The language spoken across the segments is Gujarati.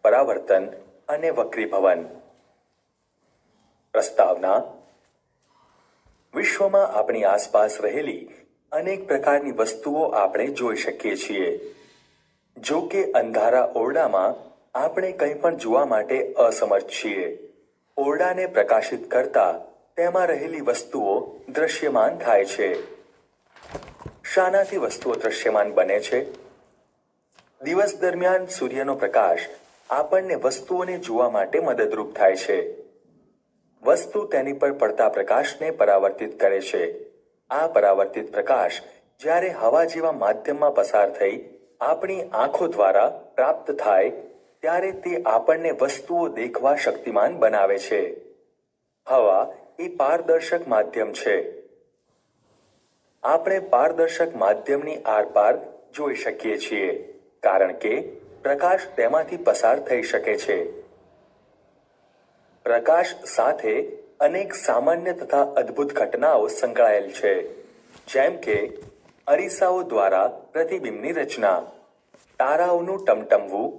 પરાવર્તન અને વક્રીભવન. પ્રસ્તાવના: વિશ્વમાં આપણી આસપાસ રહેલી અનેક પ્રકારની વસ્તુઓ આપણે જોઈ શકીએ છીએ. જો કે અંધારા ઓરડામાં આપણે કંઈ પણ જોવા માટે અસમર્થ છીએ. ઓરડાને પ્રકાશિત કરતા તેમાં રહેલી વસ્તુઓ દૃશ્યમાન થાય છે. શાનાથી વસ્તુઓ દૃશ્યમાન બને છે? દિવસ દરમિયાન સૂર્યનો પ્રકાશ આપણને વસ્તુઓને જોવા માટે મદદરૂપ થાય છે. વસ્તુ તેની પર પડતા પ્રકાશને પરાવર્તિત કરે છે. આ પરાવર્તિત પ્રકાશ જ્યારે હવા જેવા માધ્યમમાં પસાર થઈ આપણી આંખો દ્વારા પ્રાપ્ત થાય ત્યારે તે આપણને વસ્તુઓ દેખવા શક્તિમાન બનાવે છે. હવા એ પારદર્શક માધ્યમ છે. આપણે પારદર્શક માધ્યમની આરપાર જોઈ શકીએ છીએ કારણ કે પ્રકાશ તેમાંથી પસાર થઈ શકે છે. પ્રકાશ સાથે અનેક સામાન્ય તથા અદ્ભુત ઘટનાઓ સંકળાયેલ છે, જેમ કે અરીસાઓ દ્વારા પ્રતિબિંબની રચના, તારાઓનું ટમટમવું,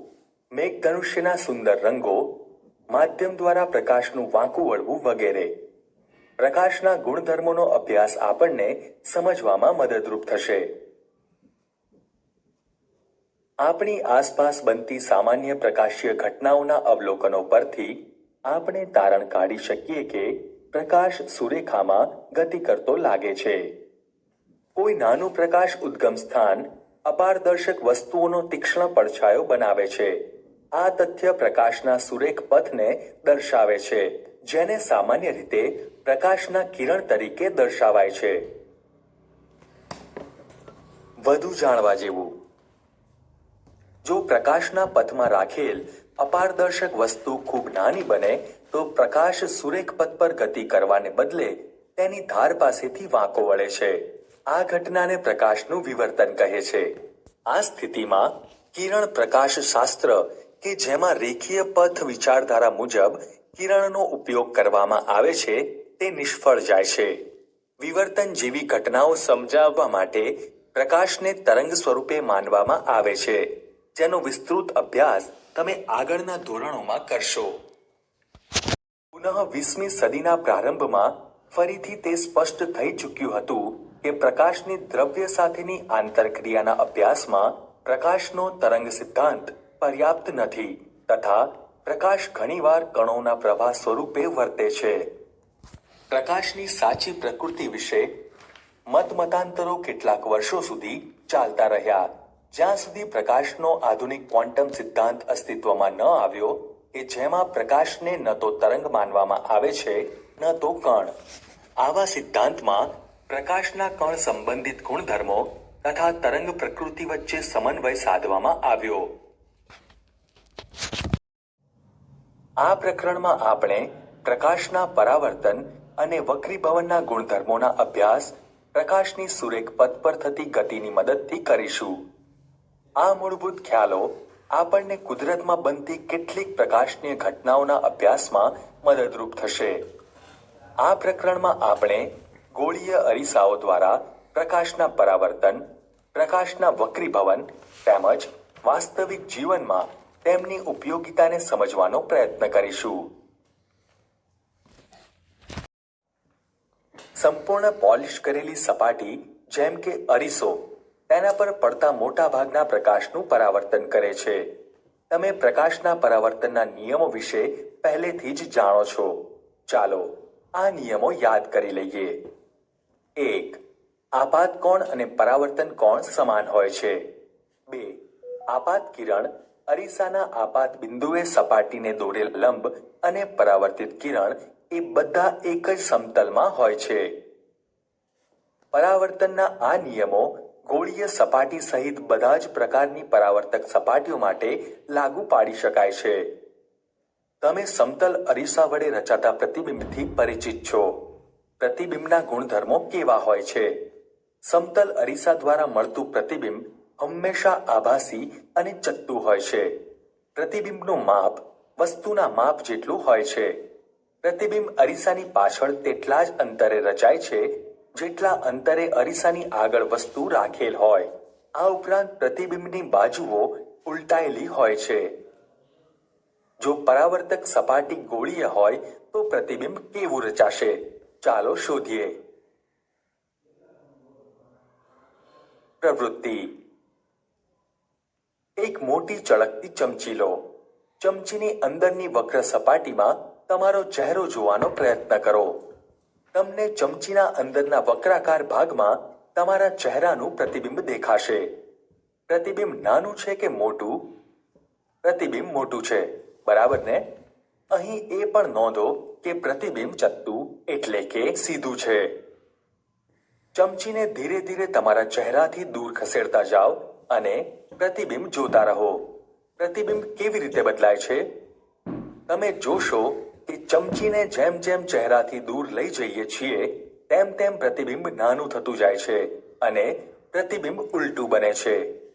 મેઘધનુષ્યના સુંદર રંગો, માધ્યમ દ્વારા પ્રકાશનું વાંકું વળવું વગેરે. પ્રકાશના ગુણધર્મોનો અભ્યાસ આપણને સમજવામાં મદદરૂપ થશે. આપણી આસપાસ બનતી સામાન્ય પ્રકાશીય ઘટનાઓના અવલોકનો પરથી આપણે તારણ કાઢી શકીએ કે પ્રકાશ સુરેખામાં ગતિ કરતો લાગે છે. કોઈ નાનું પ્રકાશ ઉદ્ગમ સ્થાન અપારદર્શક વસ્તુઓનો તીક્ષ્ણ પડછાયો બનાવે છે. આ તથ્ય પ્રકાશના સુરેખ પથને દર્શાવે છે, જેને સામાન્ય રીતે પ્રકાશના કિરણ તરીકે દર્શાવાય છે. વધુ જાણવા જેવું: જો પ્રકાશના પથમાં રાખેલ અપારદર્શક વસ્તુ ખૂબ નાની બને તો પ્રકાશ સુરેખ પથ પર ગતિ કરવાને બદલે તેની ધાર પાસેથી વાંકો વળે છે. આ ઘટનાને પ્રકાશનું વિવર્તન કહે છે. આ સ્થિતિમાં કિરણ પ્રકાશશાસ્ત્ર કે જેમાં રેખીય પથ વિચારધારા મુજબ કિરણનો ઉપયોગ કરવામાં આવે છે તે નિષ્ફળ જાય છે. વિવર્તન જેવી ઘટનાઓ સમજાવવા માટે પ્રકાશને તરંગ સ્વરૂપે માનવામાં આવે છે, જેનો વિસ્તૃત અભ્યાસ તમે આગળના ધોરણોમાં કરશો. પુનઃ 20મી સદીના પ્રારંભમાં ફરીથી તે સ્પષ્ટ થઈ ચૂક્યું હતું કે પ્રકાશની દ્રવ્ય સાથેની આંતરક્રિયાના અભ્યાસમાં પ્રકાશનો તરંગ સિદ્ધાંત પર્યાપ્ત નથી તથા પ્રકાશ ઘણીવાર કણોના પ્રવાહ સ્વરૂપે વર્તે છે. પ્રકાશની સાચી પ્રકૃતિ વિશે મતમતાંતરો કેટલાક વર્ષો સુધી ચાલતા રહ્યા, જ્યાં સુધી પ્રકાશનો આધુનિક ક્વોન્ટમ સિદ્ધાંત અસ્તિત્વમાં ન આવ્યો કે જેમાં પ્રકાશને ન તો તરંગ માનવામાં આવે છે ન તો કણ. આવા સિદ્ધાંતમાં પ્રકાશના કણ સંબંધિત ગુણધર્મો તથા તરંગ પ્રકૃતિ વચ્ચે સમન્વય સાધવામાં આવ્યો. આ પ્રકરણમાં આપણે પ્રકાશના પરાવર્તન અને વક્રીભવનના ગુણધર્મોના અભ્યાસ પ્રકાશની સુરેખ પથ પર થતી ગતિની મદદથી કરીશું. આ મૂળભૂત ખ્યાલો આપણને કુદરતમાં બનતી કેટલીક પ્રકાશનીય ઘટનાઓના અભ્યાસમાં મદદરૂપ થશે. આ પ્રકરણમાં આપણે ગોળીય અરીસાઓ દ્વારા પ્રકાશના પરાવર્તન, પ્રકાશના વક્રીભવન તેમજ વાસ્તવિક જીવનમાં તેમની ઉપયોગિતાને સમજવાનો પ્રયત્ન કરીશું. સંપૂર્ણ પોલિશ કરેલી સપાટી જેમ કે અરીસો તેના પર પડતા મોટા ભાગના પ્રકાશનું પરાવર્તન કરે છે. તમે પ્રકાશના પરાવર્તનના નિયમો વિશે પહેલેથી જ જાણો છો. ચાલો આ નિયમો યાદ કરી લઈએ. 1. આપાત કોણ અને પરાવર્તન કોણ સમાન હોય છે. 2. આપાત કિરણ અરીસાના આપાત બિંદુએ સપાટીને દોરેલ લંબ અને પરાવર્તિત કિરણ એ બધા એક જ સમતલમાં હોય છે. પરાવર્તનના આ નિયમો ગોળીય સપાટી સહિત બધા જ પ્રકારની પરાવર્તક સપાટીઓ માટે લાગુ પાડી શકાય છે. તમે સમતલ અરીસા વડે રચાતા પ્રતિબિંબથી પરિચિત છો. પ્રતિબિંબના ગુણધર્મો કેવા હોય છે? સમતલ અરીસા દ્વારા મળતું પ્રતિબિંબ હંમેશા આભાસી અને ચત્તું હોય છે. પ્રતિબિંબનું માપ વસ્તુના માપ જેટલું હોય છે. પ્રતિબિંબ અરીસાની પાછળ તેટલા જ અંતરે રચાય છે જેટલા અંતરે અરીસાની આગળ વસ્તુ રાખેલ હોય. આ ઉપરાંત પ્રતિબિંબની બાજુઓ ઉલટાયેલી હોય છે. જો પરાવર્તક સપાટી ગોળીય હોય તો પ્રતિબિંબ કેવું રચાશે? ચાલો શોધીએ. પ્રવૃત્તિ. એક મોટી ચળકતી ચમચી લો. ચમચીની અંદરની વક્ર સપાટીમાં તમારો ચહેરો જોવાનો પ્રયત્ન કરો. તમને ચમચીના અંદરના વક્રાકાર ભાગમાં તમારા ચહેરાનું પ્રતિબિંબ દેખાશે. પ્રતિબિંબ નાનું છે કે મોટું? પ્રતિબિંબ મોટું છે, બરાબર ને? અહીં એ પણ નોંધો કે પ્રતિબિંબ ચત્તુ એટલે કે સીધું છે. ચમચીને ધીરે ધીરે તમારા ચહેરાથી દૂર ખસેડતા જાઓ અને પ્રતિબિંબ જોતા રહો. પ્રતિબિંબ કેવી રીતે બદલાય છે? તમે જોશો કે ચમચીને જેમ જેમ ચહેરાથી દૂર લઈ જઈએ છીએ તેમ તેમ પ્રતિબિંબ નાનું થતું જાય છે અને પ્રતિબિંબ ઉલટું બને છે.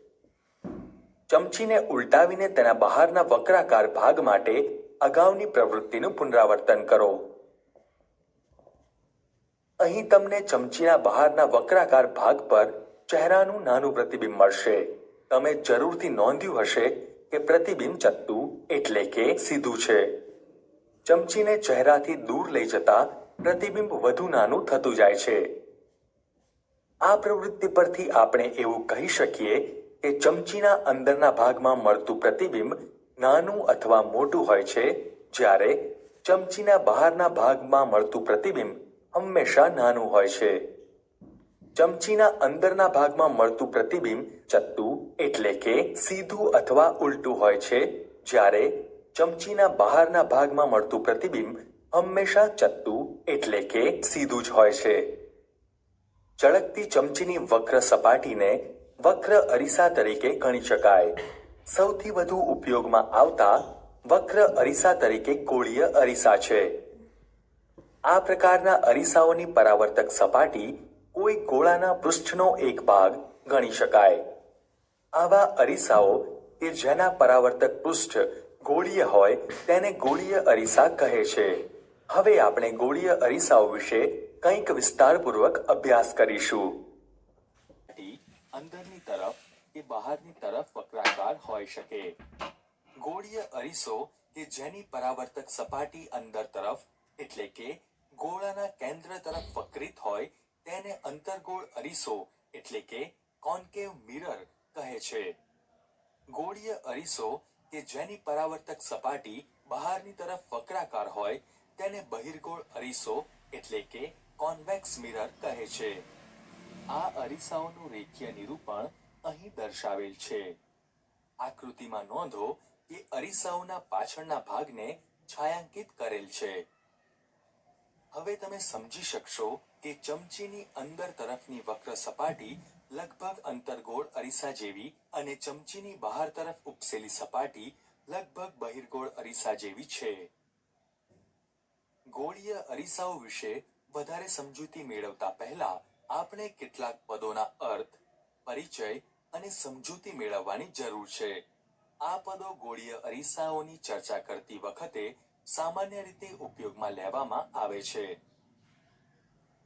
ચમચીને ઉલટાવીને તેના બહારના વક્રાકાર ભાગ માટે અગાઉની પ્રવૃત્તિનું પુનરાવર્તન કરો. અહીં તમને ચમચીના બહારના વક્રાકાર ભાગ પર ચહેરાનું નાનું પ્રતિબિંબ મળશે. તમે જરૂરથી નોંધ્યું હશે કે પ્રતિબિંબ ચત્તુ એટલે કે સીધું છે. ચમચીને ચહેરાથી દૂર લઈ જતા પ્રતિબિંબ વધુ નાનું થતું જાય છે. આ પ્રવૃત્તિ પરથી આપણે એવું કહી શકીએ કે ચમચીના અંદરના ભાગમાં મળતું પ્રતિબિંબ નાનું અથવા મોટું હોય છે, જ્યારે ચમચીના બહારના ભાગમાં મળતું પ્રતિબિંબ હંમેશા નાનું હોય છે. ચમચીના અંદરના ભાગમાં મળતું પ્રતિબિંબ ચત્તુ એટલે કે સીધું અથવા ઉલટું હોય છે, જ્યારે ચમચીના બહારના ભાગમાં મળતું પ્રતિબિંબ હંમેશા ચત્તુ એટલે કે સીધું જ હોય છે. ચળકતી ચમચીની વક્ર સપાટીને વક્ર અરીસા તરીકે ગણી શકાય. સૌથી વધુ ઉપયોગમાં આવતા વક્ર અરીસા તરીકે ગોળીય અરીસા છે. આ પ્રકારના અરીસાઓની પરાવર્તક સપાટી કોઈ ગોળાના પૃષ્ઠનો એક ભાગ ગણી શકાય. આવા અરીસાઓ કે જેના પરાવર્તક પૃષ્ઠ ગોળીય હોય તેને ગોળીય અરીસા કહે છે. હવે આપણે ગોળીય અરીસાઓ વિશે કંઈક વિસ્તારપૂર્વક અભ્યાસ કરીશું. અંદરની તરફ કે બહારની તરફ વક્રાકાર હોઈ શકે. ગોળીય અરીસો કે જેની પરાવર્તક સપાટી અંદર તરફ એટલે કે ગોળાના કેન્દ્ર તરફ વક્રિત હોય તેને અંતર્ગોળ અરીસો એટલે કે કોન્કેવ મિરર કહે છે. ગોળીય અરીસો કે જેની પરાવર્તક સપાટી બહારની તરફ વક્રાકાર હોય તેને બહિર્ગોળ અરીસો એટલે કે કોન્વેક્સ મિરર કહે છે. આ અરીસાઓનું રેખીય નિરૂપણ અહીં દર્શાવેલ છે. આકૃતિમાં નોંધો કે અરીસાઓના પાછળના ભાગને છાयांकित કરેલ છે. હવે તમે સમજી શકશો કે ચમચીની અંદર તરફની વક્ર સપાટી લગભગ અંતર્ગોળ અરીસા જેવી અને ચમચીની બહાર તરફ ઉપસેલી સપાટી લગભગ બહિર્ગોળ અરીસા જેવી છે. ગોળીય અરીસાઓ વિશે વધારે સમજૂતી મેળવતા પહેલા આપણે કેટલાક પદોના અર્થ, પરિચય અને સમજૂતી મેળવવાની જરૂર છે. આ પદો ગોળીય અરીસાઓની ચર્ચા કરતી વખતે સામાન્ય રીતે ઉપયોગમાં લેવામાં આવે છે.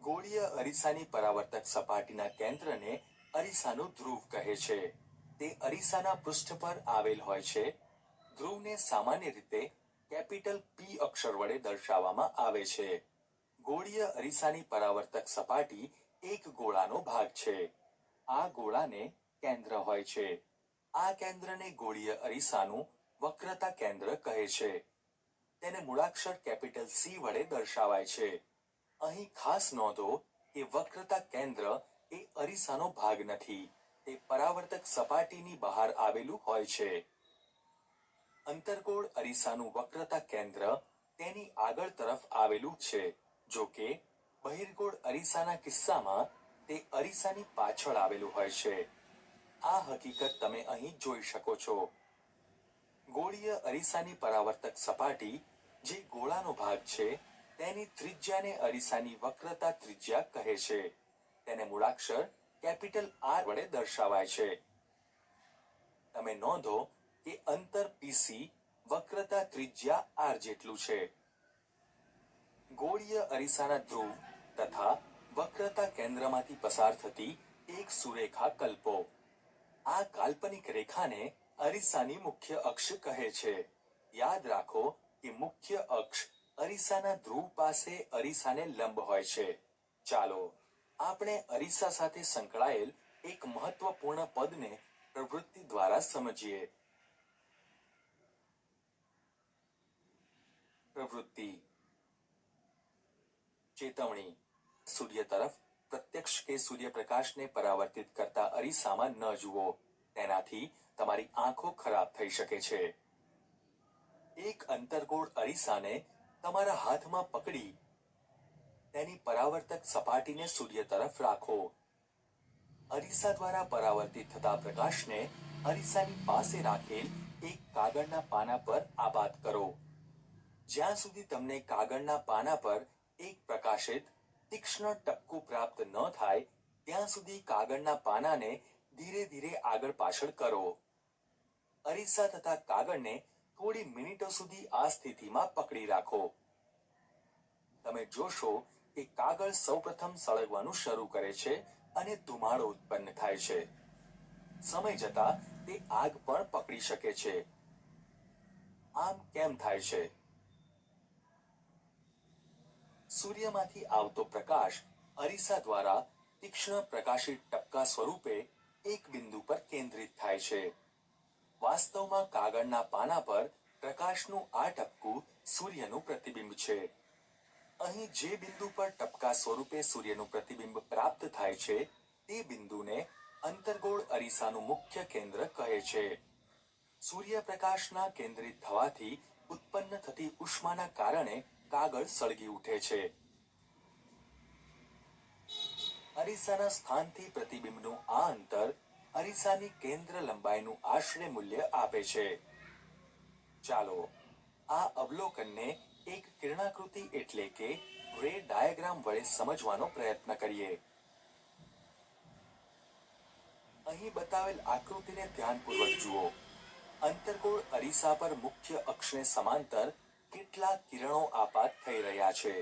ગોળીય અરીસાની પરાવર્તક સપાટીના કેન્દ્રને અરીસાનું ધ્રુવ કહે છે. તે અરીસાના પૃષ્ઠ પર આવેલ હોય છે. ધ્રુવને સામાન્ય રીતે કેપિટલ P અક્ષર વડે દર્શાવવામાં આવે છે. ગોળીય અરીસાની પરાવર્તક સપાટી એક ગોળાનો ભાગ છે. આ ગોળાને કેન્દ્ર હોય છે. આ કેન્દ્રને ગોળીય અરીસાનું વક્રતા કેન્દ્ર કહે છે. તેને મૂળાક્ષર કેપિટલ C વડે દર્શાવાય છે. અહીં ખાસ નોંધો કે વક્રતા કેન્દ્ર એ અરીસાનો ભાગ નથી, તે પરાવર્તક સપાટીની બહાર આવેલું હોય છે. અંતર્ગોળ અરીસાનું વક્રતા કેન્દ્ર તેની આગળ તરફ આવેલું છે, જો કે બહિર્ગોળ અરીસાના કિસ્સામાં તે અરીસાની પાછળ આવેલું હોય છે. આ હકીકત તમે અહીં જોઈ શકો છો. ગોળીય અરીસાની પરાવર્તક સપાટી જે ગોળાનો ભાગ છે તેની ત્રિજ્યાને અરીસાની વક્રતા ત્રિજ્યા કહે છે. તેને મૂળાક્ષર કેપિટલ R વડે દર્શાવાય છે. તમે નોંધો કે અંતર PC વક્રતા ત્રિજ્યા R જેટલું છે. ગોળીય અરીસાના ધ્રુવ તથા વક્રતા કેન્દ્રમાંથી પસાર થતી એક સુરેખા કલ્પો. આ કાલ્પનિક રેખાને અરીસાની મુખ્ય અક્ષ કહે છે. યાદ રાખો કે મુખ્ય અક્ષ અરીસાના ધ્રુવ પાસે અરીસાને લંબ હોય છે. ચાલો આપણે અરીસા સાથે સંકળાયેલ એક મહત્વપૂર્ણ પદને પ્રવૃત્તિ દ્વારા સમજીએ. પ્રવૃત્તિ. ચેતવણી. સૂર્ય તરફ પ્રત્યક્ષ કે સૂર્યપ્રકાશને પરાવર્તિત કરતા અરીસામાં ન જુઓ, તેનાથી તમારી આંખો ખરાબ થઈ શકે છે. એક અંતર્ગોળ અરીસાને તમારા હાથમાં પકડી તેની પરાવર્તક સપાટીને સૂર્ય તરફ રાખો. અરીસા દ્વારા પરાવર્તિત થતા પ્રકાશને અરીસાની પાસે રાખેલ એક કાગળના પાના પર આપાત કરો. જ્યાં સુધી તમને કાગળના પાના પર એક પ્રકાશિત તીક્ષ્ણ ટપકું પ્રાપ્ત ન થાય ત્યાં સુધી કાગળના પાનાને ધીરે ધીરે આગળ પાછળ કરો. અરીસા તથા કાગળને થોડી મિનિટો સુધી આ સ્થિતિમાં પકડી રાખો. તમે જોશો કે કાગળ સૌપ્રથમ સળગવાનું શરૂ કરે છે અને ધુમાડો ઉત્પન્ન થાય છે. સમય જતા તે આગ પણ પકડી શકે છે. આમ કેમ થાય છે? સૂર્યમાંથી આવતો પ્રકાશ અરીસા દ્વારા તીક્ષ્ણ પ્રકાશિત ટપકા સ્વરૂપે એક બિંદુ પર કેન્દ્રિત થાય છે. વાસ્તવમાં કાગળના પાના પર પ્રકાશનું આ ટપકું સૂર્યનું પ્રતિબિંબ છે. અહીં જે બિંદુ પર ટપકા સ્વરૂપે સૂર્યનું પ્રતિબિંબ પ્રાપ્ત થાય છે તે બિંદુને અંતર્ગોળ અરીસાનું મુખ્ય કેન્દ્ર કહે છે. સૂર્યપ્રકાશના કેન્દ્રિત થવાથી ઉત્પન્ન થતી ઉષ્માના કારણે કાગળ સળગી ઉઠે છે. અરીસાના સ્થાનથી પ્રતિબિંબનું આ અંતર અરીસાની કેન્દ્ર લંબાઈનું આશરે મૂલ્ય આપે છે. ચાલો આ અવલોકનને એક કિરણાકૃતિ એટલે કે રે ડાયાગ્રામ વડે સમજવાનો પ્રયત્ન કરીએ. અહીં બતાવેલ આકૃતિને ધ્યાનપૂર્વક જુઓ. અંતર્ગોળ અરીસા પર મુખ્ય અક્ષને સમાંતર કેટલાક કિરણો આપાત થઈ રહ્યા છે.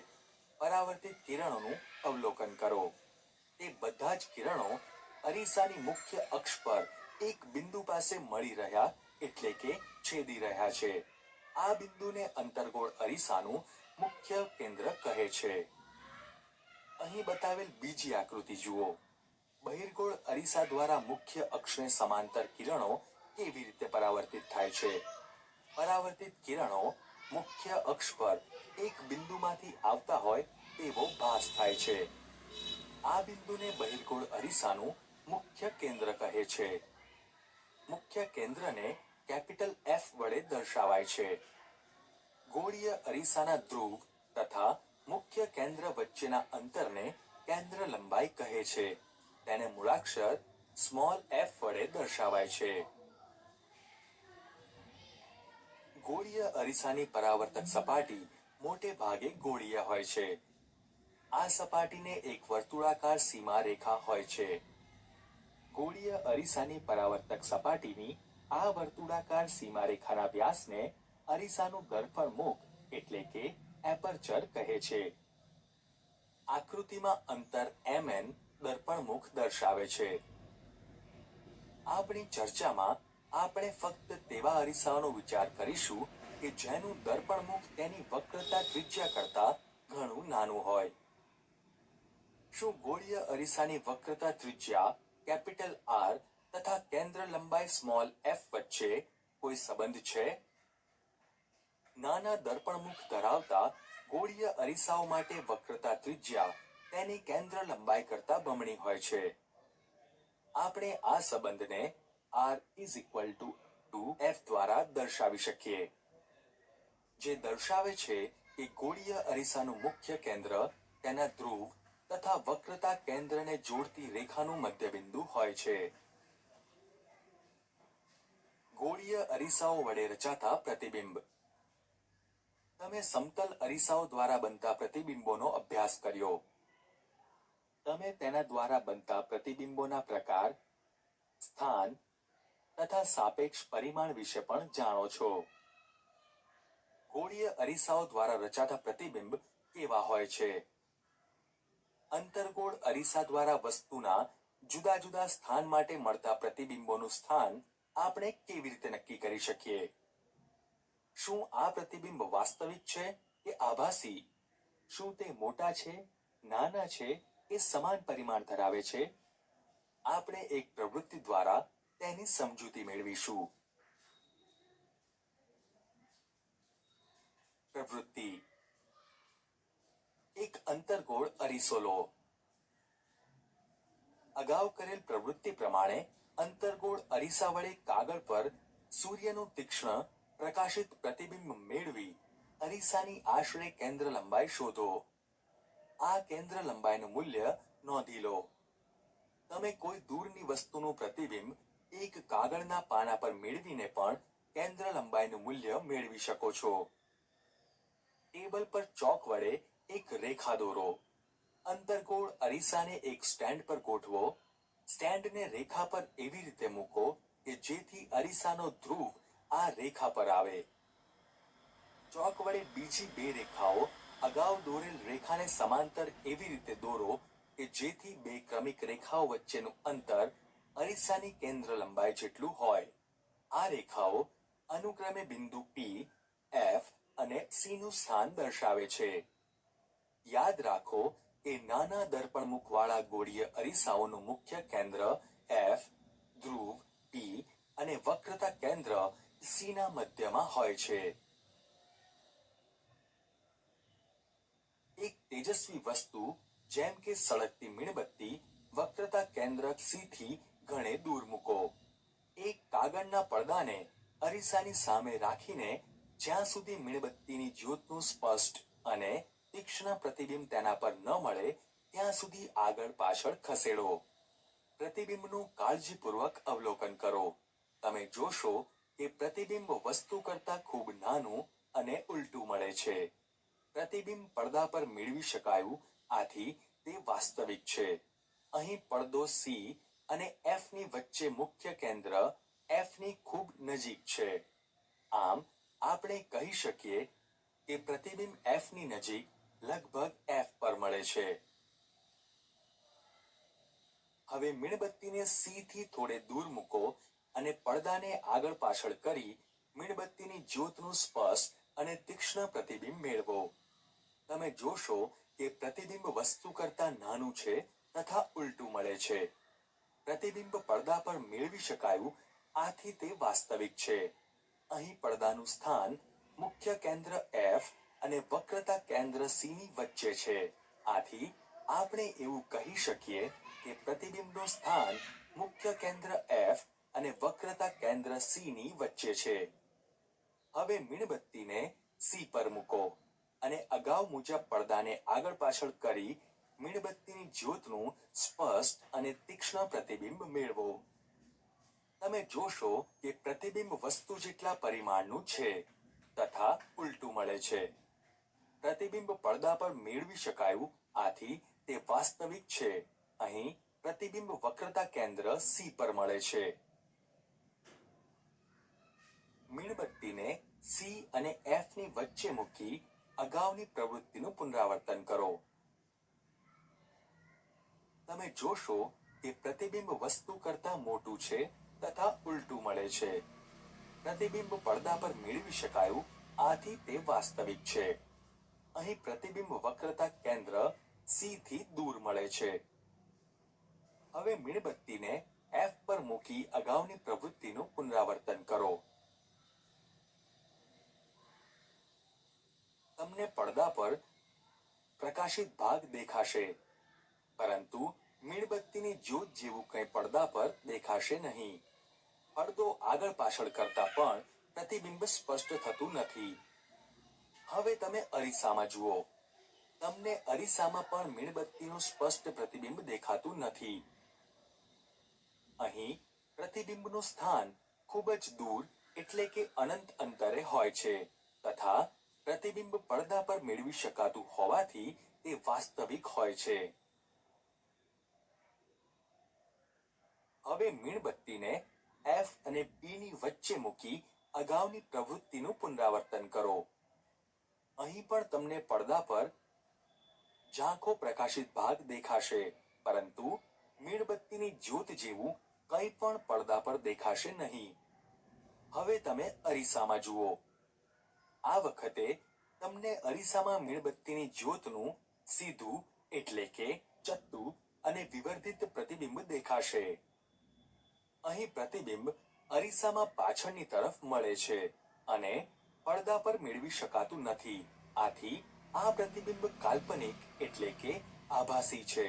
પરાવર્તિત કિરણોનું અવલોકન કરો. તે બધા જ કિરણો અરીસાની મુખ્ય અક્ષ પર એક બિંદુ પાસે મળી રહ્યા એટલે કે છેદી રહ્યા છે. આ બિંદુને અંતર્ગોળ અરીસાનું મુખ્ય કેન્દ્ર કહે છે. અહીં બતાવેલ બીજી આકૃતિ જુઓ. બહિર્ગોળ અરીસા દ્વારા મુખ્ય અક્ષને સમાંતર કિરણો કેવી રીતે પરાવર્તિત થાય છે? પરાવર્તિત કિરણો મુખ્ય અક્ષ પર એક બિંદુમાંથી આવતા હોય તેવો ભાસ થાય છે. આ બિંદુને બહિર્ગોળ અરીસાનું મુખ્ય કેન્દ્ર કહે છે. મુખ્ય કેન્દ્રને કેપિટલ F વડે દર્શાવાય છે. ગોળીય અરીસાના ધ્રુવ તથા મુખ્ય કેન્દ્ર વચ્ચેના અંતરને કેન્દ્ર લંબાઈ કહે છે. તેને મૂળાક્ષર સ્મોલ f વડે દર્શાવાય છે. ગોળીય અરીસાની પરાવર્તક સપાટી મોટે ભાગે ગોળીય હોય છે. આ સપાટીને એક વર્તુળાકાર સીમા રેખા હોય છે. ગોળીય અરીસાની પરાવર્તક સપાટીની આ વર્તુળાકાર સીમારેખાના વ્યાસને અરીસાનું દર્પણ મુખ એટલે કે એપર્ચર કહે છે. આકૃતિમાં અંતર mn દર્પણ મુખ દર્શાવે છે. આપણી ચર્ચામાં આપણે ફક્ત તેવા અરીસાઓનો વિચાર કરીશું કે જેનું દર્પણ મુખ તેની વક્રતા ત્રિજ્યા કરતા ઘણું નાનું હોય. શું ગોળીય અરીસાની વક્રતા ત્રિજ્યા કેપિટલ R તથા કેન્દ્ર લંબાઈ સ્મોલ f વચ્ચે કોઈ સંબંધ છે? નાના દર્પણમુખ ધરાવતા ગોળીય અરીસાઓ માટે વક્રતા ત્રિજ્યા તેની કેન્દ્ર લંબાઈ કરતા બમણી હોય છે. આપણે આ સંબંધને R = f દ્વારા દર્શાવી શકીએ, જે દર્શાવે છે કે ગોળીય અરીસાનું મુખ્ય કેન્દ્ર તેના ધ્રુવ તથા વક્રતા કેન્દ્રને જોડતી રેખાનું મધ્યબિંદુ હોય છે. ગોળીય અરીસાઓ વડે રચાતા પ્રતિબિંબ. તમે સમતલ અરીસાઓ દ્વારા બનતા પ્રતિબિંબોનો અભ્યાસ કર્યો. તમે તેના દ્વારા બનતા પ્રતિબિંબોના પ્રકાર, સ્થાન તથા સાપેક્ષ પરિમાણ વિશે પણ જાણો છો. ગોળીય અરીસાઓ દ્વારા રચાતા પ્રતિબિંબ કેવા હોય છે? અંતર્ગોળ અરીસા દ્વારા વસ્તુના જુદા જુદા સ્થાન માટે મળતા પ્રતિબિંબોનું સ્થાન આપણે કેવી રીતે નક્કી કરી શકીએ? શું આ પ્રતિબિંબ વાસ્તવિક છે કે આભાસી? શું તે મોટા છે, નાના છે કે સમાન પરિમાણ ધરાવે છે? આપણે એક પ્રવૃત્તિ દ્વારા તેની સમજૂતી મેળવીશું. પ્રવૃત્તિ: એક અંતર્ગોળ અરીસો લો. અગાઉ કરેલ પ્રવૃત્તિ પ્રમાણે અંતર્ગોળ અરીસા વડે કાગળ પર સૂર્યનું તીક્ષ્ણ પ્રકાશિત પ્રતિબિંબ મેળવી અરીસાની આશરે કેન્દ્ર લંબાઈ શોધો. આ કેન્દ્ર લંબાઈનું મૂલ્ય નોંધી લો. તમે કોઈ દૂરની વસ્તુનું પ્રતિબિંબ એક કાગળના પાના પર મેળવીને પણ કેન્દ્ર લંબાઈનું મૂલ્ય મેળવી શકો છો. ટેબલ પર ચોક વડે એક રેખા દોરો. અંતર્ગોળ અરીસાને એક સ્ટેન્ડ પર ગોઠવો. સ્ટેન્ડને રેખા પર એવી રીતે મૂકો કે જેથી અરીસાનો ધ્રુવ આ રેખા પર આવે. ચોક વડે બીજી બે રેખાઓ અગાઉ દોરેલ રેખાને સમાંતર એવી રીતે દોરો કે જેથી બે ક્રમિક રેખાઓ વચ્ચેનું અંતર અરીસાની કેન્દ્ર લંબાઈ જેટલું હોય. આ રેખાઓ અનુક્રમે બિંદુ P, F અને C નું સ્થાન દર્શાવે છે. યાદ રાખો કે નાના દર્પણમુખવાળા ગોળીય અરીસાઓનું મુખ્ય કેન્દ્ર F, ધ્રુવ P અને વક્રતા કેન્દ્ર C ના મધ્યમાં હોય છે. એક તેજસ્વી વસ્તુ જેમ કે સળગતી મીણબત્તી વક્રતા કેન્દ્ર C થી ઘણે દૂર મૂકો. એક કાગળના પડદાને અરીસાની સામે રાખીને જ્યાં સુધી મીણબત્તીની જ્યોતનું સ્પષ્ટ અને તીક્ષ્ણ પ્રતિબિંબ તેના પર ન મળે ત્યાં સુધી આગળ પાછળ ખસેડો. પ્રતિબિંબનું કાળજીપૂર્વક અવલોકન કરો. તમે જોશો કે પ્રતિબિંબ વસ્તુ કરતાં ખૂબ નાનું અને ઉલટું મળે છે. પ્રતિબિંબ પડદા પર મેળવી શકાયું, આથી તે વાસ્તવિક છે. અહીં પડદો C અને F ની વચ્ચે મુખ્ય કેન્દ્ર F ની ખૂબ નજીક છે. આમ આપણે કહી શકીએ કે પ્રતિબિંબ F ની નજીક લગભગ F પર મળે છે. હવે મીણબત્તીને C થી થોડે દૂર મૂકો અને પડદાને આગળ પાછળ કરી મીણબત્તીની જ્યોતનું સ્પષ્ટ અને તીક્ષ્ણ પ્રતિબિંબ મેળવો. તમે જોશો કે પ્રતિબિંબ વસ્તુ કરતાં નાનું છે તથા ઉલટું મળે છે. પ્રતિબિંબ પડદા પર મેળવી શકાયું, આથી તે વાસ્તવિક છે. અહીં પડદાનું સ્થાન મુખ્ય કેન્દ્ર F અને વક્રતા કેન્દ્ર C ની વચ્ચે છે. આથી આપણે એવું કહી શકીએ કે પ્રતિબિંબનું સ્થાન મુખ્ય કેન્દ્ર F અને વક્રતા કેન્દ્ર C ની વચ્ચે છે. હવે મીણબત્તીને C પર મૂકો અને અગાઉ મુજબ પડદાને આગળ પાછળ કરી મીણબત્તીની જ્યોતનું સ્પષ્ટ અને તીક્ષ્ણ પ્રતિબિંબ મેળવો. તમે જોશો કે પ્રતિબિંબ વસ્તુ જેટલા પરિમાણનું છે તથા ઉલટું મળે છે. પ્રતિબિંબ પડદા પર મેળવી શકાયું, આથી તે વાસ્તવિક છે. અહીં પ્રતિબિંબ વક્રતા કેન્દ્ર C પર મળે છે. મીણબત્તીને C અને F ની વચ્ચે મૂકી અગાઉની પ્રવૃત્તિનું પુનરાવર્તન કરો. તમે જોશો કે પ્રતિબિંબ વસ્તુ કરતાં મોટું છે તથા ઉલટું મળે છે. પ્રતિબિંબ પડદા પર મેળવી શકાયું, આથી તે વાસ્તવિક છે. અહીં પ્રતિબિંબ વક્રતા કેન્દ્ર C થી દૂર મળે છે. હવે મીણબત્તીને F પર મૂકી અગાઉની પ્રવૃત્તિનું પુનરાવર્તન કરો. તમને પડદા પર પ્રકાશિત ભાગ દેખાશે, પરંતુ મીણબત્તીની જ્યોત જેવું કંઈ પડદા પર દેખાશે નહીં. પડદો આગળ પાછળ કરતા પણ પ્રતિબિંબ સ્પષ્ટ થતું નથી. હવે તમે અરીસામાં જુઓ. તમને અરીસામાં પણ મીણબત્તીનું સ્પષ્ટ પ્રતિબિંબ દેખાતું નથી. અહીં પ્રતિબિંબનું સ્થાન ખૂબ જ દૂર એટલે કે અનંત અંતરે હોય છે તથા પ્રતિબિંબ પડદા પર મેળવી શકાતું હોવાથી તે વાસ્તવિક હોય છે. હવે મીણબત્તીને F અને P ની વચ્ચે મૂકી અગાઉની પ્રવૃત્તિનું પુનરાવર્તન કરો. અહીં પણ તમને પડદા પર ઝાંખો પ્રકાશિત ભાગ દેખાશે, પરંતુ મીણબત્તીની જ્યોત જેવું કંઈ પણ પડદા પર દેખાશે નહીં. હવે તમે અરીસામાં જુઓ. વખતે તમને અરીસામાં મીણબત્તીની જ્યોતનું સીધું એટલે કે ચત્તું અને વિવર્ધિત પ્રતિબિંબ દેખાશે. અહીં પ્રતિબિંબ અરીસામાં પાછળની તરફ મળે છે અને પડદા પર મેળવી શકાતું નથી. આથી આ પ્રતિબિંબ કાલ્પનિક એટલે કે આભાસી છે.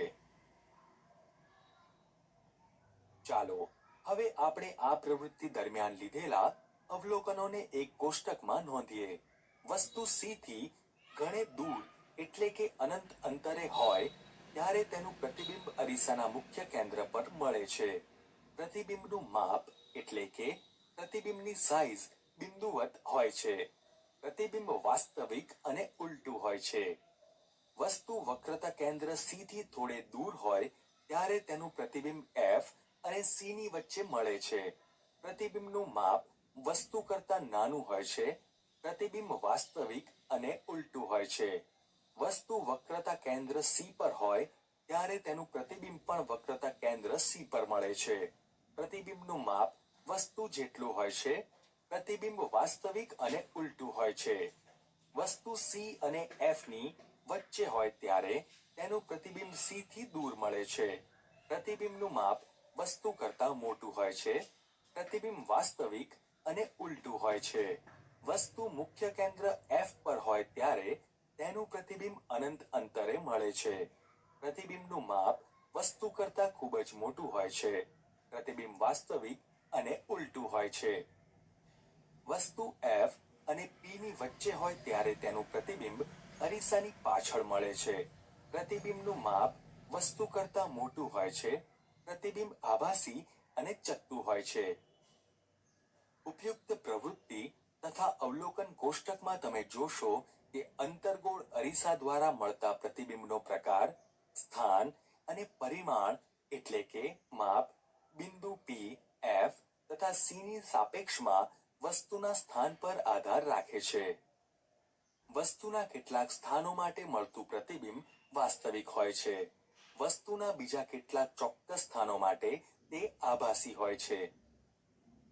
ચાલો હવે આપણે આ પ્રવૃત્તિ દરમિયાન લીધેલા અવલોકનોને એક કોષ્ટકમાં નોંધીએ. વસ્તુ સી થી ઘણે દૂર એટલે કે અનંત અંતરે હોય ત્યારે તેનું પ્રતિબિંબ અરીસાના મુખ્ય કેન્દ્ર પર મળે છે. પ્રતિબિંબનું માપ એટલે કે પ્રતિબિંબની સાઈઝ બિંદુવત હોય છે. પ્રતિબિંબ વાસ્તવિક અને ઉલટું હોય છે. વસ્તુ વક્રતા કેન્દ્ર સી થી થોડે દૂર હોય ત્યારે તેનું પ્રતિબિંબ એફ અને સી ની વચ્ચે મળે છે. પ્રતિબિંબનું માપ વસ્તુ કરતા નાનું હોય છે. પ્રતિબિંબ વાસ્તવિક અને ઉલટું હોય છે. વસ્તુ વક્રતા કેન્દ્ર સી પર હોય ત્યારે તેનું પ્રતિબિંબ પણ વક્રતા કેન્દ્ર સી પર મળે છે. પ્રતિબિંબનું માપ વસ્તુ જેટલું હોય છે. પ્રતિબિંબ વાસ્તવિક અને ઉલટું હોય છે. વસ્તુ સી અને એફ ની વચ્ચે હોય ત્યારે તેનું પ્રતિબિંબ સી થી દૂર મળે છે. પ્રતિબિંબનું માપ વસ્તુ કરતા મોટું હોય છે. પ્રતિબિંબ વાસ્તવિક અને ઉલટું હોય છે. વસ્તુ મુખ્ય કેન્દ્ર એફ પર હોય ત્યારે તેનું પ્રતિબિંબ અનંત અંતરે મળે છે. પ્રતિબિંબનું માપ વસ્તુ કરતા ખૂબ જ મોટું હોય છે. પ્રતિબિંબ વાસ્તવિક અને ઉલટું હોય છે. વસ્તુ એફ અને પી ની વચ્ચે હોય ત્યારે તેનું પ્રતિબિંબ અરીસાની પાછળ મળે છે. પ્રતિબિંબનું માપ વસ્તુ કરતા મોટું હોય છે. પ્રતિબિંબ આભાસી અને ચત્તું હોય છે. ઉપયુક્ત પ્રવૃત્તિ તથા અવલોકન કોષ્ટકમાં તમે જોશો કે અંતર્ગોળ અરીસા દ્વારા મળતા પ્રતિબિંબનો પ્રકાર, સ્થાન અને પરિમાણ એટલે કે માપ બિંદુ પી, એફ તથા સી ની સાપેક્ષમાં વસ્તુના સ્થાન પર આધાર રાખે છે. વસ્તુના કેટલાક સ્થાનો માટે મળતું પ્રતિબિંબ વાસ્તવિક હોય છે. વસ્તુના બીજા કેટલાક ચોક્કસ સ્થાનો માટે તે આભાસી હોય છે.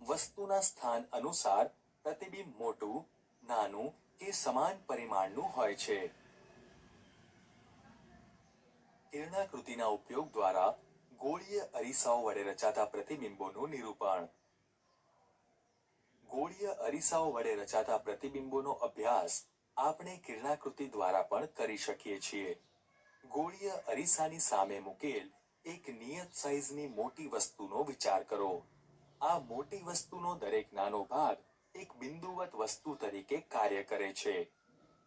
વસ્તુના સ્થાન અનુસાર પ્રતિબિંબ મોટું, નાનું કે સમાન પરિમાણનું હોય છે. કિરણાકૃતિના ઉપયોગ દ્વારા ગોળીય અરીસાઓ વડે રચાતા પ્રતિબિંબોનું નિરૂપણ. ગોળીય અરીસાઓ વડે રચાતા પ્રતિબિંબોનો અભ્યાસ આપણે કિરણાકૃતિ દ્વારા પણ કરી શકીએ છીએ. ગોળીય અરીસાની સામે મૂકેલ એક નિયત સાઈઝની મોટી વસ્તુનો વિચાર કરો. આ મોટી વસ્તુનો દરેક નાનો ભાગ એક બિંદુવત વસ્તુ તરીકે કાર્ય કરે છે.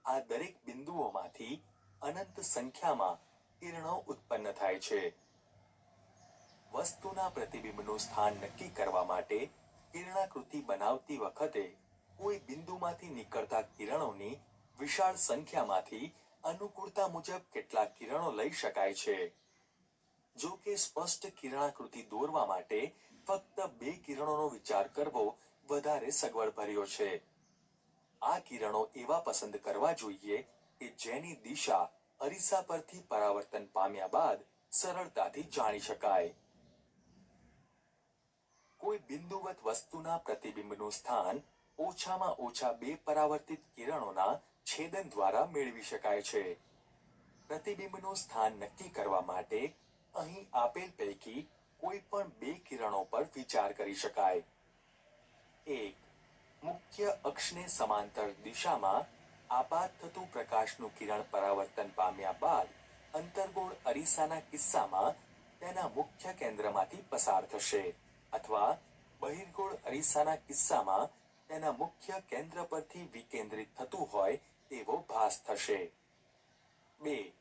આ દરેક બિંદુઓમાંથી અનંત સંખ્યામાં કિરણો ઉત્પન્ન થાય છે. વસ્તુના પ્રતિબિંબનું સ્થાન નક્કી કરવા માટે કિરણાકૃતિ બનાવતી વખતે કોઈ બિંદુમાંથી નીકળતા કિરણોની વિશાળ સંખ્યામાંથી અનુકૂળતા મુજબ કેટલાક કિરણો લઈ શકાય છે. જો કે સ્પષ્ટ કિરણાકૃતિ દોરવા માટે ફક્ત બે કિરણોનો વિચાર કરવો વધારે સગવડભર્યો છે. આ કિરણો એવા પસંદ કરવા જોઈએ કે જેની દિશા અરીસા પરથી પરાવર્તન પામ્યા બાદ સરળતાથી જાણી શકાય. કોઈ બિંદુવત વસ્તુના પ્રતિબિંબનું સ્થાન ઓછામાં ઓછા બે પરાવર્તિત કિરણોના છેદન દ્વારા મેળવી શકાય છે. પ્રતિબિંબનું સ્થાન નક્કી કરવા માટે અહીં આપેલ પૈકી કોઈ પણ બે કિરણો પર વિચાર કરી શકાય. 1. મુખ્ય અક્ષને સમાંતર દિશામાં આપાત થતું પ્રકાશનું કિરણ પરાવર્તન પામ્યા બાદ અંતર્ગોળ અરીસાના કિસ્સામાં તેના મુખ્ય કેન્દ્રમાંથી પસાર થશે અથવા બહિર્ગોળ અરીસાના કિસ્સામાં તેના મુખ્ય કેન્દ્ર પરથી વિકેન્દ્રિત થતું હોય તેવો ભાસ થશે. 2.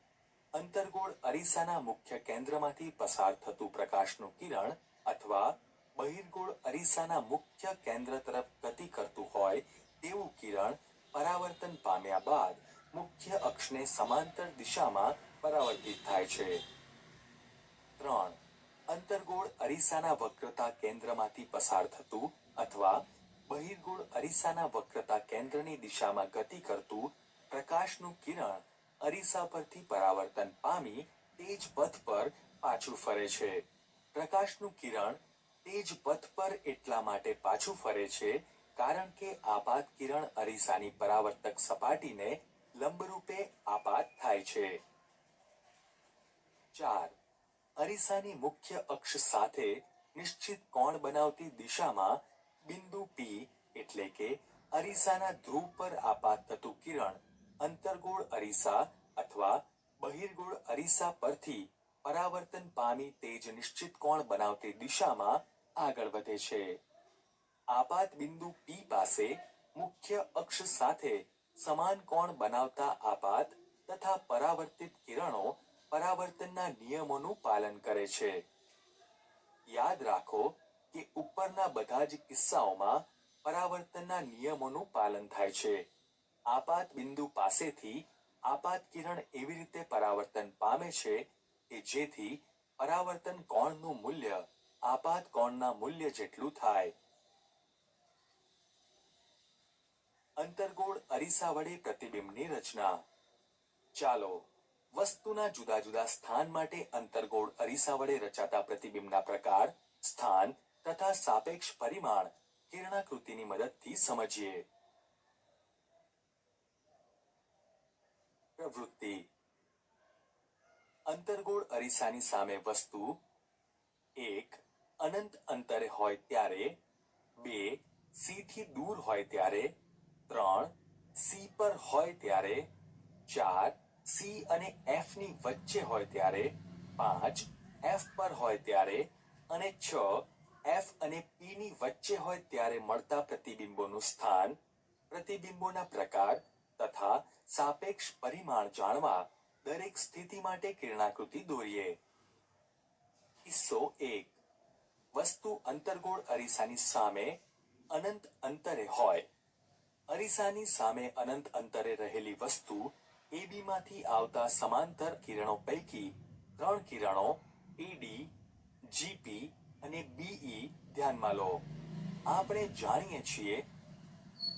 અંતર્ગોળ અરીસાના મુખ્ય કેન્દ્રમાંથી પસાર થતું પ્રકાશનું કિરણ અથવા બહિર્ગોળ અરીસાના મુખ્ય કેન્દ્ર તરફ ગતિ કરતું હોય તેવું કિરણ પરાવર્તન પામ્યા બાદ મુખ્ય અક્ષને સમાંતર દિશામાં પરાવર્તિત થાય છે. 3. અંતર્ગોળ અરીસાના વક્રતા કેન્દ્રમાંથી પસાર થતું અથવા બહિર્ગોળ અરીસાના વક્રતા કેન્દ્રની દિશામાં ગતિ કરતું પ્રકાશનું કિરણ અરીસા પરથી પરાવર્તન પામી તે જ પથ પર પાછું ફરે છે. પ્રકાશનું કિરણ તે જ પથ પર એટલા માટે પાછું ફરે છે કારણ કે આપાત કિરણ અરીસાની પરાવર્તક સપાટીને લંબરૂપે આપાત થાય છે. 4. અરીસાની મુખ્ય અક્ષ સાથે નિશ્ચિત કોણ બનાવતી દિશામાં બિંદુ P એટલે કે અરીસાના ધ્રુવ પર આપાત થતું કિરણ અંતર્ગોળ અરીસા અથવા બહિર્ગોળ અરીસા પરથી પરાવર્તન પામી તે જ નિશ્ચિત કોણ બનાવતી દિશામાં આગળ વધે છે. આપાત બિંદુ P પાસે મુખ્ય અક્ષ સાથે સમાન કોણ બનાવતા આપાત તથા પરાવર્તિત કિરણો પરાવર્તનના નિયમોનું પાલન કરે છે. યાદ રાખો કે ઉપરના બધા જ કિસ્સાઓમાં પરાવર્તનના નિયમોનું પાલન થાય છે. આપાત બિંદુ પાસેથી આપાત કિરણ એવી રીતે પરાવર્તન પામે છે કે જેથી પરાવર્તન કોણનું મૂલ્ય આપાત કોણના મૂલ્ય જેટલું થાય. અંતર્ગોળ અરીસા વડે પ્રતિબિંબની રચના. ચાલો વસ્તુના જુદા જુદા સ્થાન માટે અંતર્ગોળ અરીસા વડે રચાતા પ્રતિબિંબના પ્રકાર, સ્થાન તથા સાપેક્ષ પરિમાણ કિરણાકૃતિની મદદથી સમજીએ. પ્રવૃત્તિ. અંતર્ગોળ અરીસાની સામે વસ્તુ 1. અનંત અંતરે હોય ત્યારે 2. C થી દૂર હોય ત્યારે 3. C પર હોય ત્યારે 4. C અને F ની વચ્ચે હોય ત્યારે 5. F પર હોય ત્યારે અને 6. F અને P ની વચ્ચે હોય ત્યારે મળતા પ્રતિબિંબોનું સ્થાન, પ્રતિબિંબોના પ્રકાર તથા સાપેક્ષ પરિમાણ જાણવા દરેક સ્થિતિ માટે કિરણાકૃતિ દોરીએ. કિસ્સો 1. વસ્તુ અંતર્ગોળ અરીસાની સામે અનંત અંતરે હોય. અરીસાની સામે અનંત અંતરે રહેલી વસ્તુ AB માંથી આવતા સમાંતર કિરણો પૈકી 3 કિરણો AD, GP અને BE ધ્યાનમાં લો. આપણે જાણીએ છીએ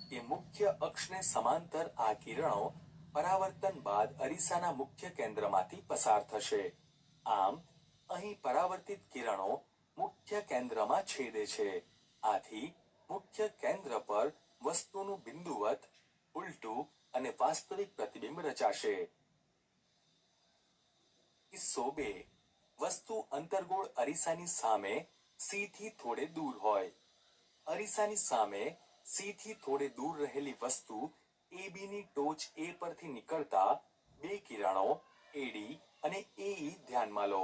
કે મુખ્ય અક્ષને સમાંતર આ કિરણો પરાવર્તન બાદ અરીસાના મુખ્ય કેન્દ્રમાંથી પસાર થશે. આમ અહીં પરાવર્તિત કિરણો મુખ્ય કેન્દ્રમાં છેદે છે. આથી મુખ્ય કેન્દ્ર પર વસ્તુનું બિંદુવત, ઉલટું અને વાસ્તવિક પ્રતિબિંબ રચાશે. કિસ્સો 2. વસ્તુ અંતર્ગોળ અરીસાની સામે C થી થોડે દૂર હોય. અરીસાની સામે C થી થોડે દૂર રહેલી વસ્તુ AB ની ટોચ A પરથી નીકળતા 2 કિરણો AD અને AE ધ્યાનમાં લો.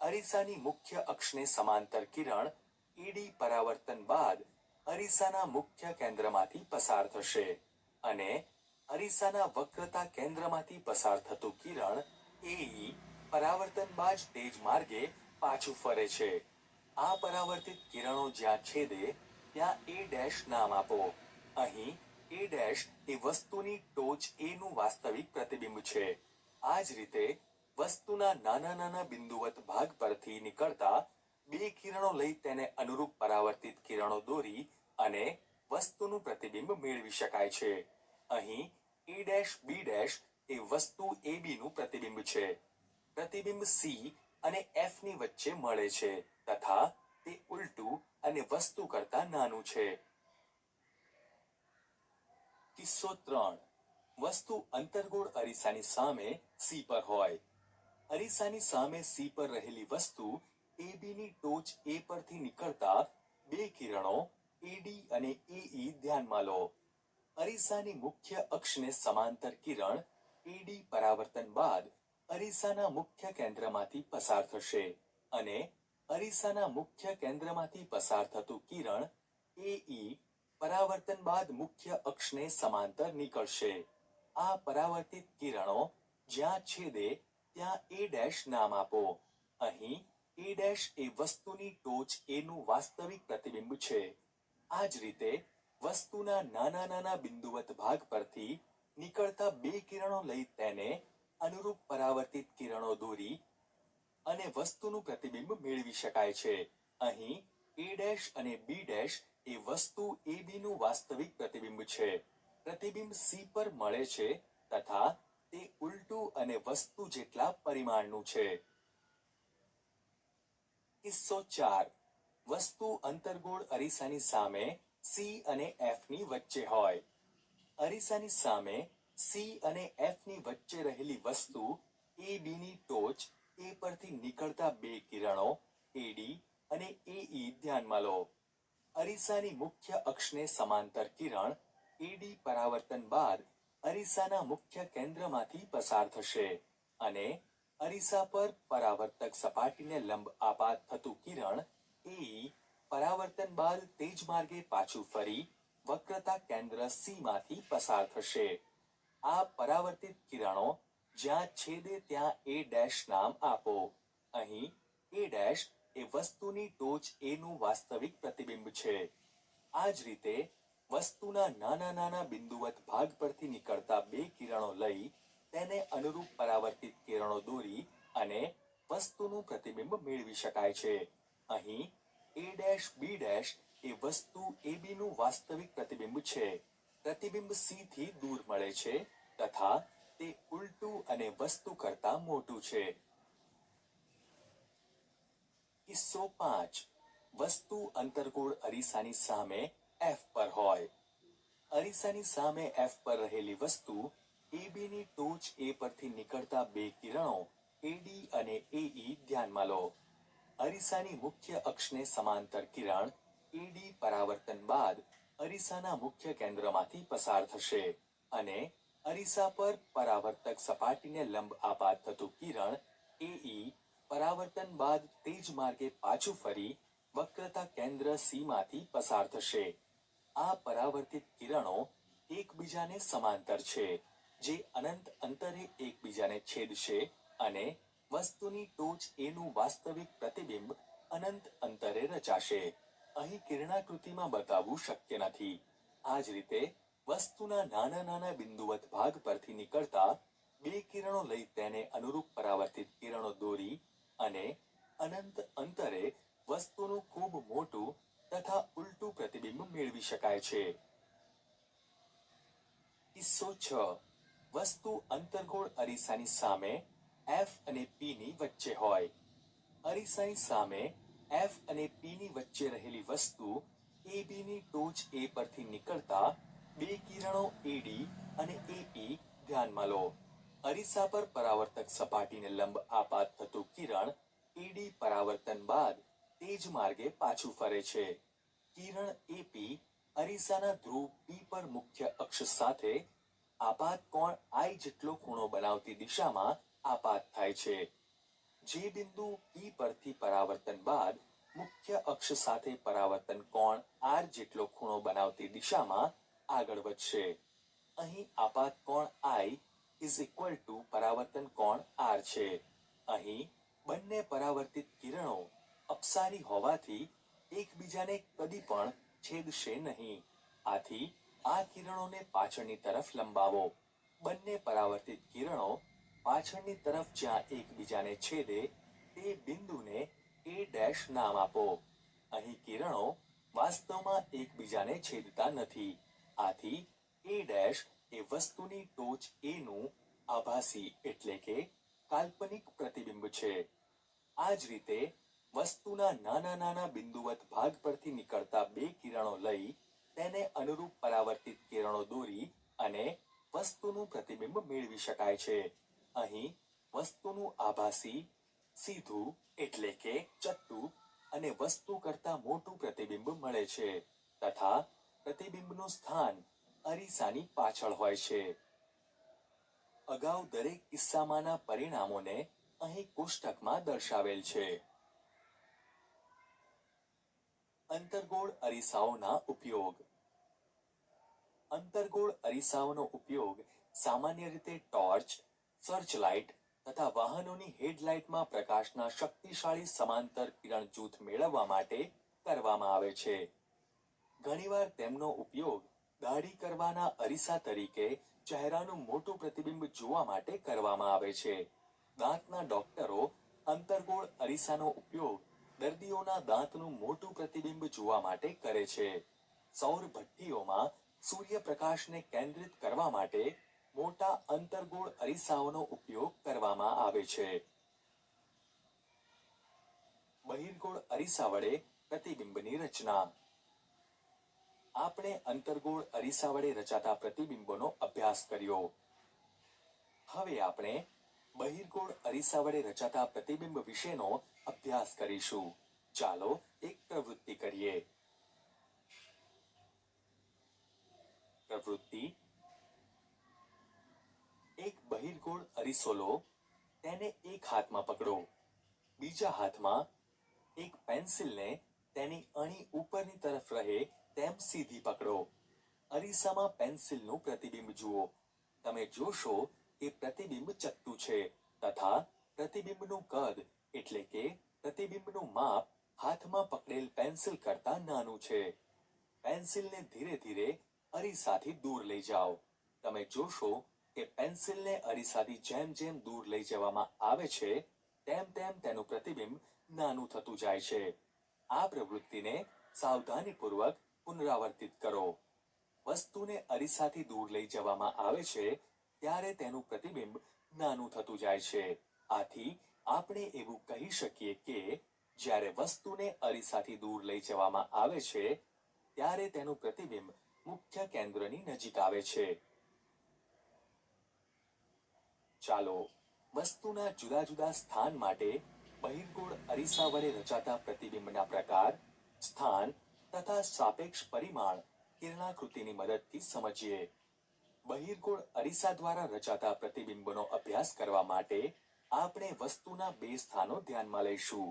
અરીસાની મુખ્ય અક્ષને સમાંતર કિરણ AD પરાવર્તન બાદ અરીસાના મુખ્ય કેન્દ્રમાંથી પસાર થશે અને અરીસાના વક્રતા કેન્દ્રમાંથી પસાર થતું કિરણ AE પરાવર્તન બાદ તે જ માર્ગે પાછું ફરે છે. આ પરાવર્તિત કિરણો જ્યાં છેદે ત્યાં A' નામ આપો. અહીં A' એ વસ્તુની ટોચ A નું વાસ્તવિક પ્રતિબિંબ છે. આ જ રીતે વસ્તુના નાના નાના બિંદુવત ભાગ પરથી નીકળતા 2 કિરણો લઈ તેને અનુરૂપ પરાવર્તિત કિરણો દોરી અને વસ્તુનું પ્રતિબિંબ મેળવી શકાય છે. અહીં A'B' એ વસ્તુ AB નું પ્રતિબિંબ છે. પ્રતિબિંબ C અને F ની વચ્ચે મળે છે તથા તે ઉલટું અને વસ્તુ કરતા નાનું છે. કિસ્સો 3. વસ્તુ અંતર્ગોળ અરીસાની સામે C પર હોય. અરીસાની સામે C પર રહેલી વસ્તુ AB ની ટોચ A પરથી નીકળતા 2 કિરણો AD અને AE ધ્યાનમાં લો. અરીસાની મુખ્ય અક્ષને સમાંતર કિરણ AD પરાવર્તન બાદ અરીસાના મુખ્ય કેન્દ્રમાંથી પસાર થશે અને અરીસાના મુખ્ય કેન્દ્રમાંથી પસાર થતું કિરણ AE પરાવર્તન બાદ મુખ્ય અક્ષને સમાંતર નીકળશે. આ પરાવર્તિત કિરણો જ્યાં છેદે ત્યાં A' નામ આપો. અહીં A' એ વસ્તુની ટોચ A નું વાસ્તવિક પ્રતિબિંબ છે. આ જ રીતે વસ્તુના નાના નાના બિંદુવત ભાગ પરથી નીકળતા 2 કિરણો લઈ તેને અનુરૂપ પરાવર્તિત કિરણો દોરી અને વસ્તુનું પ્રતિબિંબ મેળવી શકાય છે. અહીં A' અને B' એ વસ્તુ AB નું વાસ્તવિક પ્રતિબિંબ છે. પ્રતિબિંબ C પર મળે છે તથા તે ઉલટું અને વસ્તુ જેટલા પરિમાણનું છે. કિસ્સો 4. વસ્તુ અંતર્ગોળ અરીસાની સામે સી અને એફ ની વચ્ચે હોય. અરીસાની સામે સી અને એફ ની વચ્ચે રહેલી વસ્તુ એ બી ની ટોચ એ પરથી નીકળતા બે કિરણો એડી અને એઈ ધ્યાનમાં લો. અરીસાની મુખ્ય અક્ષને સમાંતર કિરણ એડી પરાવર્તન બાદ અરીસાના મુખ્ય કેન્દ્રમાંથી પસાર થશે અને અરીસા પર પરાવર્તક સપાટીને લંબ આપાત થતું કિરણ એઈ પરાવર્તન બાદ તેજ માર્ગે પાછું ફરી વક્રતા કેન્દ્ર સી માંથી પસાર થશે. આ પરાવર્તિત કિરણો જ્યાં છેદે ત્યાં એ ડેશ નામ આપો. અહીં એ ડેશ એ વસ્તુની ટોચ એનું વાસ્તવિક પ્રતિબિંબ છે. આ જ રીતે વસ્તુના નાના નાના બિંદુવત ભાગ પરથી નીકળતા બે કિરણો લઈ તેને અનુરૂપ પરાવર્તિત કિરણો દોરી અને વસ્તુનું પ્રતિબિંબ મેળવી શકાય છે. અહીં એ ડેશ બી ડેશ એ વસ્તુ એબી નું વાસ્તવિક પ્રતિબિંબ છે. પ્રતિબિંબ સી થી દૂર મળે છે તથા તે ઉલટું અને વસ્તુ કરતા મોટું છે. કિસ્સો 5. વસ્તુ અંતર્ગોળ અરીસાની સામે એફ પર હોય. અરીસાની સામે એફ પર રહેલી વસ્તુ એબી ની ટોચ એ પરથી નીકળતા બે કિરણો એડી અને એઈ ધ્યાનમાં લો. અરીસાની મુખ્ય અક્ષને સમાંતર કિરણ એડી પરાવર્તન બાદ અરીસાના મુખ્ય કેન્દ્રમાંથી પસાર થશે અને અરીસા પર પરાવર્તક સપાટીને લંબ આપાત થતું કિરણ એઈ પરાવર્તન બાદ તેજ માર્ગે પાછું ફરી વક્રતા કેન્દ્ર સી માંથી પસાર થશે. આ પરાવર્તિત કિરણો એકબીજાને સમાંતર છે જે અનંત અંતરે એકબીજાને છેદશે અને વસ્તુની ટોચ એનું વાસ્તવિક પ્રતિબિંબ અનંત અંતરે રચાશે. અહીં કિરણાકૃતિમાં બતાવવું શક્ય નથી. આ જ રીતે વસ્તુના નાના નાના બિંદુવત ભાગ પરથી નીકળતા બે કિરણો લઈ તેને અનુરૂપ પરાવર્તિત કિરણો દોરી અને અનંત અંતરે વસ્તુનું ખૂબ મોટું તથા ઉલટું પ્રતિબિંબ મેળવી શકાય છે. કિસ્સો 6. વસ્તુ અંતર્ગોળ અરીસાની સામે એફ અને પી ની વચ્ચે હોય. અરીસાની સામે એફ અને પી ની વચ્ચે રહેલી વસ્તુ એબી ની ટોચ એ પરથી નીકળતા બે કિરણો એડી અને એઈ ધ્યાનમાં લો. અરીસા પર પરાવર્તક સપાટીને લંબ આપાત થતું કિરણ એડી પરાવર્તન બાદ તેજ માર્ગે પાછું ફરે છે. કિરણ એપી અરીસાના ધ્રુવ પી પર મુખ્ય અક્ષ સાથે આપાત કોણ આઈ જેટલો ખૂણો બનાવતી દિશામાં આપાત થાય છે. જે બિંદુ પી પરથી પરાવર્તન બાદ મુખ્ય અક્ષ સાથે પરાવર્તન કોણ આર જેટલો ખૂણો બનાવતી દિશામાં આગળ વધશે. અહીં આપાત કોણ આઈ ઇઝ ઇક્વલ ટુ પરાવર્તન કોણ આર છે. અહીં બંને પરાવર્તિત કિરણો અપસારી હોવાથી એકબીજાને કદી પણ છેદશે નહીં. આથી આ કિરણોને પાછળની તરફ લંબાવો. બંને પરાવર્તિત કિરણો પાછળની તરફ જ્યાં એકબીજાને છેદે તે બિંદુને એ ડેશ નામ આપો. અહીં કિરણો વાસ્તવમાં એકબીજાને છેદતા નથી. આથી એ ડેશ એ વસ્તુની ટોચ એનું આભાસી એટલે કે કાલ્પનિક પ્રતિબિંબ છે. આ જ રીતે વસ્તુના નાના નાના બિંદુવત ભાગ પરથી નીકળતા બે કિરણો લઈ તેને અનુરૂપ પરાવર્તિત કિરણો દોરી અને વસ્તુનું પ્રતિબિંબ મેળવી શકાય છે. અહીં વસ્તુનું આભાસી સીધું એટલે કે ચત્તુ અને વસ્તુ કરતા મોટું પ્રતિબિંબ મળે છે તથા પ્રતિબિંબનું સ્થાન અરીસાની પાછળ હોય છે. અગાઉ દરેક કિસ્સામાંના પરિણામોને અહીં કોષ્ટકમાં દર્શાવેલ છે. અંતર્ગોળ અરીસાઓના ઉપયોગ. અંતર્ગોળ અરીસાઓનો ઉપયોગ સામાન્ય રીતે ટોર્ચ, સર્ચલાઇટ તથા વાહનોની હેડલાઇટમાં પ્રકાશના શક્તિશાળી સમાંતર કિરણ જૂથ મેળવવા માટે કરવામાં આવે છે. ઘણીવાર તેમનો ઉપયોગ દાઢી કરવાના અરીસા તરીકે ચહેરાનું મોટું પ્રતિબિંબ જોવા માટે કરવામાં આવે છે. દાંતના ડોક્ટરો અંતર્ગોળ અરીસાનો ઉપયોગ દર્દીઓના દાંતનું મોટું પ્રતિબિંબ જોવા માટે કરે છે. સૌર ભઠ્ઠીઓમાં સૂર્યપ્રકાશને કેન્દ્રિત કરવા માટે મોટા અંતર્ગોળ અરીસાઓનો ઉપયોગ કરવામાં આવે છે. બહિર્ગોળ અરીસા વડે પ્રતિબિંબની રચના. આપણે અંતર્ગોળ અરીસા વડે રચાતા પ્રતિબિંબોનો અભ્યાસ કર્યો. હવે આપણે બહિર્ગોળ અરીસા વડે રચાતા પ્રતિબિંબ વિશેનો અભ્યાસ કરીશું. ચાલો એક પ્રવૃત્તિ કરીએ. પ્રવૃત્તિ: એક બહિર્ગોળ અરીસો લો, તેને એક હાથમાં પકડો. બીજા હાથમાં એક પેન્સિલને તેની અણી ઉપરની તરફ રહે તેમ સીધી પકડો. અરીસામાં પેન્સિલનું પ્રતિબિંબ જુઓ. તમે જોશો કે પ્રતિબિંબ ચત્તું છે તથા પ્રતિબિંબનું કદ એટલે કે પ્રતિબિંબનું માપ હાથમાં પકડેલ પેન્સિલ કરતાં નાનું છે. પેન્સિલને ધીરે ધીરે અરીસાથી દૂર લઈ જાઓ. તમે જોશો કે પેન્સિલને અરીસાથી જેમ જેમ દૂર લઈ જવામાં આવે છે તેમ તેમ તેનું પ્રતિબિંબ નાનું થતું જાય છે. આ પ્રવૃત્તિને સાવધાનીપૂર્વક પુનરાવર્તિત કરો. વસ્તુને અરીસાથી દૂર લઈ જવામાં આવે છે ત્યારે તેનું પ્રતિબિંબ નાનું થતું જાય છે. આથી આપણે એવું કહી શકીએ કે જ્યારે વસ્તુને અરીસાથી દૂર લઈ જવામાં આવે છે ત્યારે તેનું પ્રતિબિંબ મુખ્ય કેન્દ્રની નજીક આવે છે. ચાલો વસ્તુના જુદા જુદા સ્થાન માટે બહિર્ગોળ અરીસા વડે રચાતા પ્રતિબિંબના પ્રકાર, સ્થાન તથા સાપેક્ષ પરિમાણ કિરણાકૃતિની મદદથી સમજીએ. બહિર્ગોળ અરીસા દ્વારા રચાતા પ્રતિબિંબોનો અભ્યાસ કરવા માટે આપણે વસ્તુના બે સ્થાનો ધ્યાનમાં લઈશું.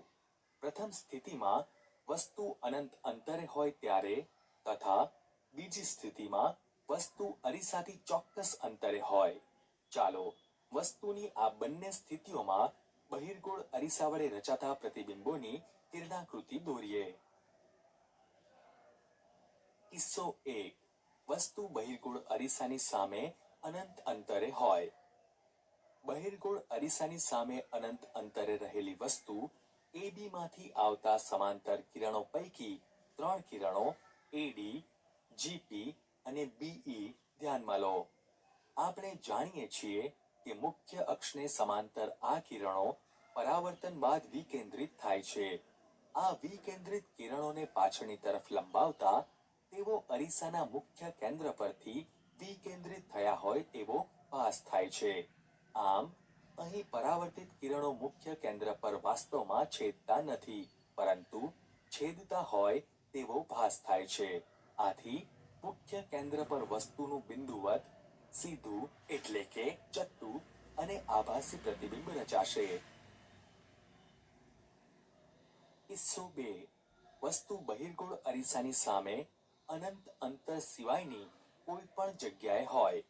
પ્રથમ સ્થિતિમાં વસ્તુ અનંત અંતરે હોય ત્યારે તથા બીજી સ્થિતિમાં વસ્તુ અરીસાથી ચોક્કસ અંતરે હોય. ચાલો વસ્તુની આ બંને સ્થિતિઓમાં બહિર્ગોળ અરીસા વડે રચાતા પ્રતિબિંબોની કિરણાકૃતિ દોરીએ. કિસ્સો 1. વસ્તુ બહિર્ગોળ અરીસાની સામે અનંત અંતરે હોય. બહિર્ગોળ અરીસાની સામે અનંત અંતરે રહેલી વસ્તુ AB માંથી આવતા સમાંતર કિરણો પૈકી 3 કિરણો AD, GP અને BE ધ્યાનમાં લો. આપણે જાણીએ છીએ કે મુખ્ય અક્ષને સમાંતર આ કિરણો પરાવર્તન બાદ વિકેન્દ્રિત થાય છે. આ વિકેન્દ્રિત કિરણોને પાછળની તરફ લંબાવતા તેઓ અરીસાના મુખ્ય કેન્દ્ર પરથી વિકેન્દ્રિત થયા હોય તેવો ભાસ થાય છે. આમ અહીં પરાવર્તિત કિરણો મુખ્ય કેન્દ્ર પર વાસ્તવમાં છેદતા નથી પરંતુ છેદતા હોય તેવો ભાસ થાય છે. આથી મુખ્ય કેન્દ્ર પર વસ્તુનું બિંદુવત, સીધું એટલે કે ચત્તું અને આભાસી પ્રતિબિંબ રચાશે. કિસ્સો 2. વસ્તુ બહિર્ગોળ અરીસાની સામે અનંત અંતર સિવાયની કોઈ પણ જગ્યાએ હોય.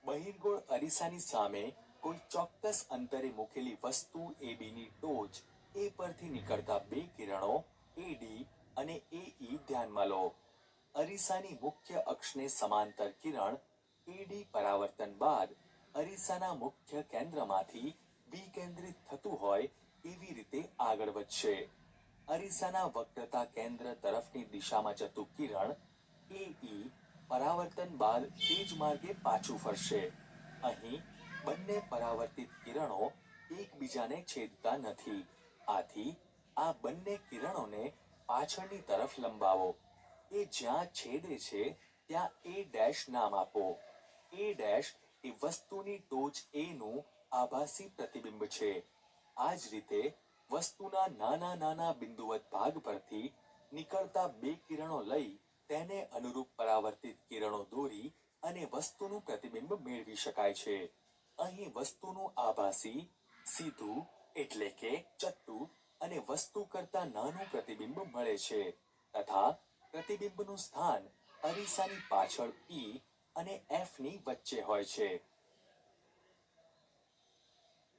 બહિર્ગોળ અરીસાની સામે કોઈ ચોક્કસ અંતરે મૂકેલી વસ્તુ ABની ટોચ A પરથી નીકળતા બે કિરણો AD અને AE ધ્યાનમાં લો. અરીસાની મુખ્ય અક્ષને સમાંતર કિરણ AD પરાવર્તન બાદ અરીસાના મુખ્ય કેન્દ્રમાંથી વિકેન્દ્રિત થતું હોય એવી રીતે આગળ વધશે. અરીસાના વક્રતા કેન્દ્ર તરફની દિશામાં જતું કિરણ AE પરાવર્તન બાદ તે જ માર્ગે પાછું ફરશે. અહીં બંને પરાવર્તિત કિરણો એકબીજાને છેદતા નથી. આથી આ બંને કિરણોને પાછળની તરફ લંબાવો. એ જ્યાં છેદે છે ત્યાં A' નામ આપો. A' એ વસ્તુની ટોચ A નું આભાસી પ્રતિબિંબ છે. આ જ રીતે વસ્તુના નાના નાના બિંદુવત ભાગ પરથી નીકળતા બે કિરણો લઈ તેને અનુરૂપ પરાવર્તિત કિરણો દોરી અને વસ્તુનું પ્રતિબિંબ મેળવી શકાય છે. અહીં વસ્તુનું આભાસી, સીધું એટલે કે ચત્તું અને વસ્તુ કરતાં નાનું પ્રતિબિંબ મળે છે તથા પ્રતિબિંબનું સ્થાન અરીસાની પાછળ P અને F ની વચ્ચે હોય છે.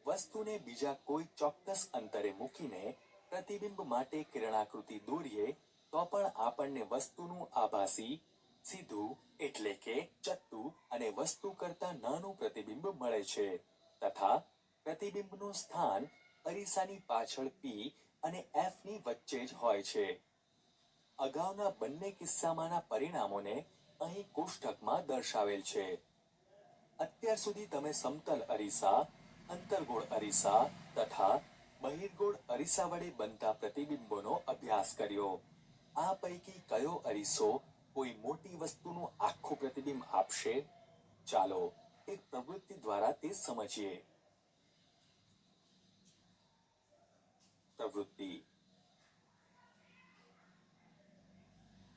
વસ્તુને બીજા કોઈ ચોક્કસ અંતરે મૂકીને પ્રતિબિંબ માટે કિરણાકૃતિ દોરીએ તો પણ આપણને વસ્તુનું આભાસી, સીધું એટલે કે ચત્તું અને વસ્તુ કરતાં નાનું પ્રતિબિંબ મળે છે તથા પ્રતિબિંબનું સ્થાન અરીસાની પાછળ P અને F ની વચ્ચે જ હોય છે. અગાઉના બંને કિસ્સામાંના પરિણામોને અહીં કોષ્ટકમાં દર્શાવેલ છે. અત્યાર સુધી તમે સમતલ અરીસા, અંતર્ગોળ અરીસા તથા બહિર્ગોળ અરીસા વડે બનતા પ્રતિબિંબોનો અભ્યાસ કર્યો. આ પૈકી કયો અરીસો કોઈ મોટી વસ્તુનું આખું પ્રતિબિંબ આપશે? ચાલો એક પ્રવૃત્તિ દ્વારા તે સમજીએ. પ્રવૃત્તિ.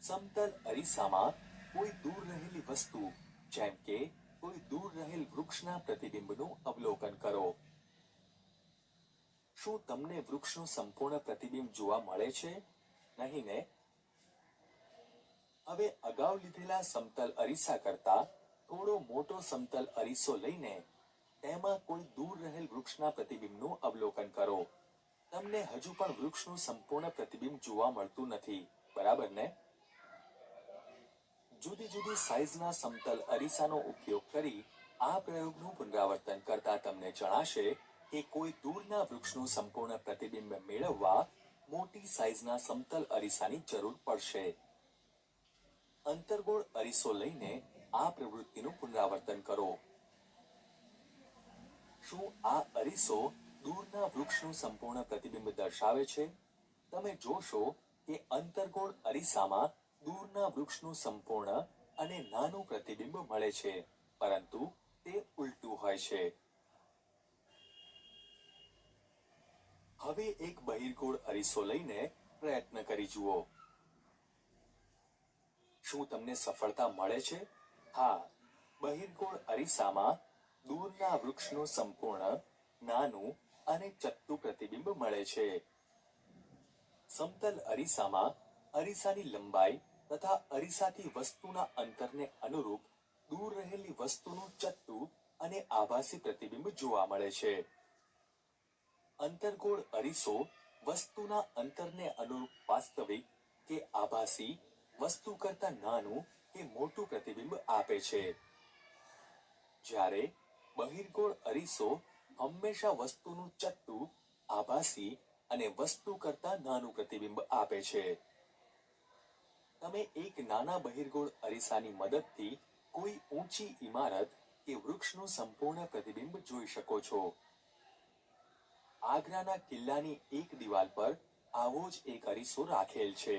સમતલ અરીસામાં કોઈ દૂર રહેલી વસ્તુ જેમ કે કોઈ દૂર રહેલ વૃક્ષના પ્રતિબિંબનું અવલોકન કરો. શું તમને વૃક્ષનું સંપૂર્ણ પ્રતિબિંબ જોવા મળે છે? નહીં ને? હવે અગાઉ લીધેલા સમતલ અરીસા કરતા થોડો મોટો સમતલ અરીસો લઈને તેમાં કોઈ દૂર રહેલ વૃક્ષના પ્રતિબિંબનું અવલોકન કરો. તમને હજુ પણ વૃક્ષનું સંપૂર્ણ પ્રતિબિંબ જોવા મળતું નથી, બરાબર ને? જુદી જુદી સાઈઝના સમતલ અરીસાનો ઉપયોગ કરી આ પ્રયોગનું પુનરાવર્તન કરતા તમને જણાશે કે કોઈ દૂરના વૃક્ષનું સંપૂર્ણ પ્રતિબિંબ મેળવવા મોટી સાઈઝના સમતલ અરીસાની જરૂર પડશે. અંતર્ગોળ અરીસો લઈને આ પ્રવૃત્તિનું પુનરાવર્તન કરો. શું આ અરીસો દૂરના વૃક્ષનું સંપૂર્ણ પ્રતિબિંબ દર્શાવે છે? તમે જોશો કે અંતર્ગોળ અરીસામાં દૂરના વૃક્ષનું સંપૂર્ણ અને નાનું પ્રતિબિંબ મળે છે, પરંતુ તે ઉલટું હોય છે. હવે એક બહિર્ગોળ અરીસો લઈને પ્રયત્ન કરી જુઓ. શું તમને સફળતા મળે છે? હા, બહિર્ગોળ અરીસામાં દૂરના વૃક્ષનું સંપૂર્ણ, નાનું અને ચત્તું પ્રતિબિંબ મળે છે. સમતલ અરીસામાં અરીસાની લંબાઈ તથા અરીસાથી વસ્તુના અંતરને અનુરૂપ દૂર રહેલી વસ્તુનું ચત્તું અને આભાસી પ્રતિબિંબ જોવા મળે છે. અંતર્ગોળ અરીસો વસ્તુના અંતરને અનુરૂપ વાસ્તવિક કે આભાસી વસ્તુ કરતાં નાનું કે મોટું પ્રતિબિંબ આપે છે. જ્યારે બહિર્ગોળ અરીસો હંમેશા વસ્તુનું ચત્તું, આભાસી અને વસ્તુ કરતાં નાનું પ્રતિબિંબ આપે છે. તમે એક નાના બહિર્ગોળ અરીસાની મદદથી કોઈ ઊંચી ઇમારત કે વૃક્ષનું સંપૂર્ણ પ્રતિબિંબ જોઈ શકો છો. આગ્રાના કિલ્લાની એક દિવાલ પર આવો જ એક અરીસો રાખેલ છે.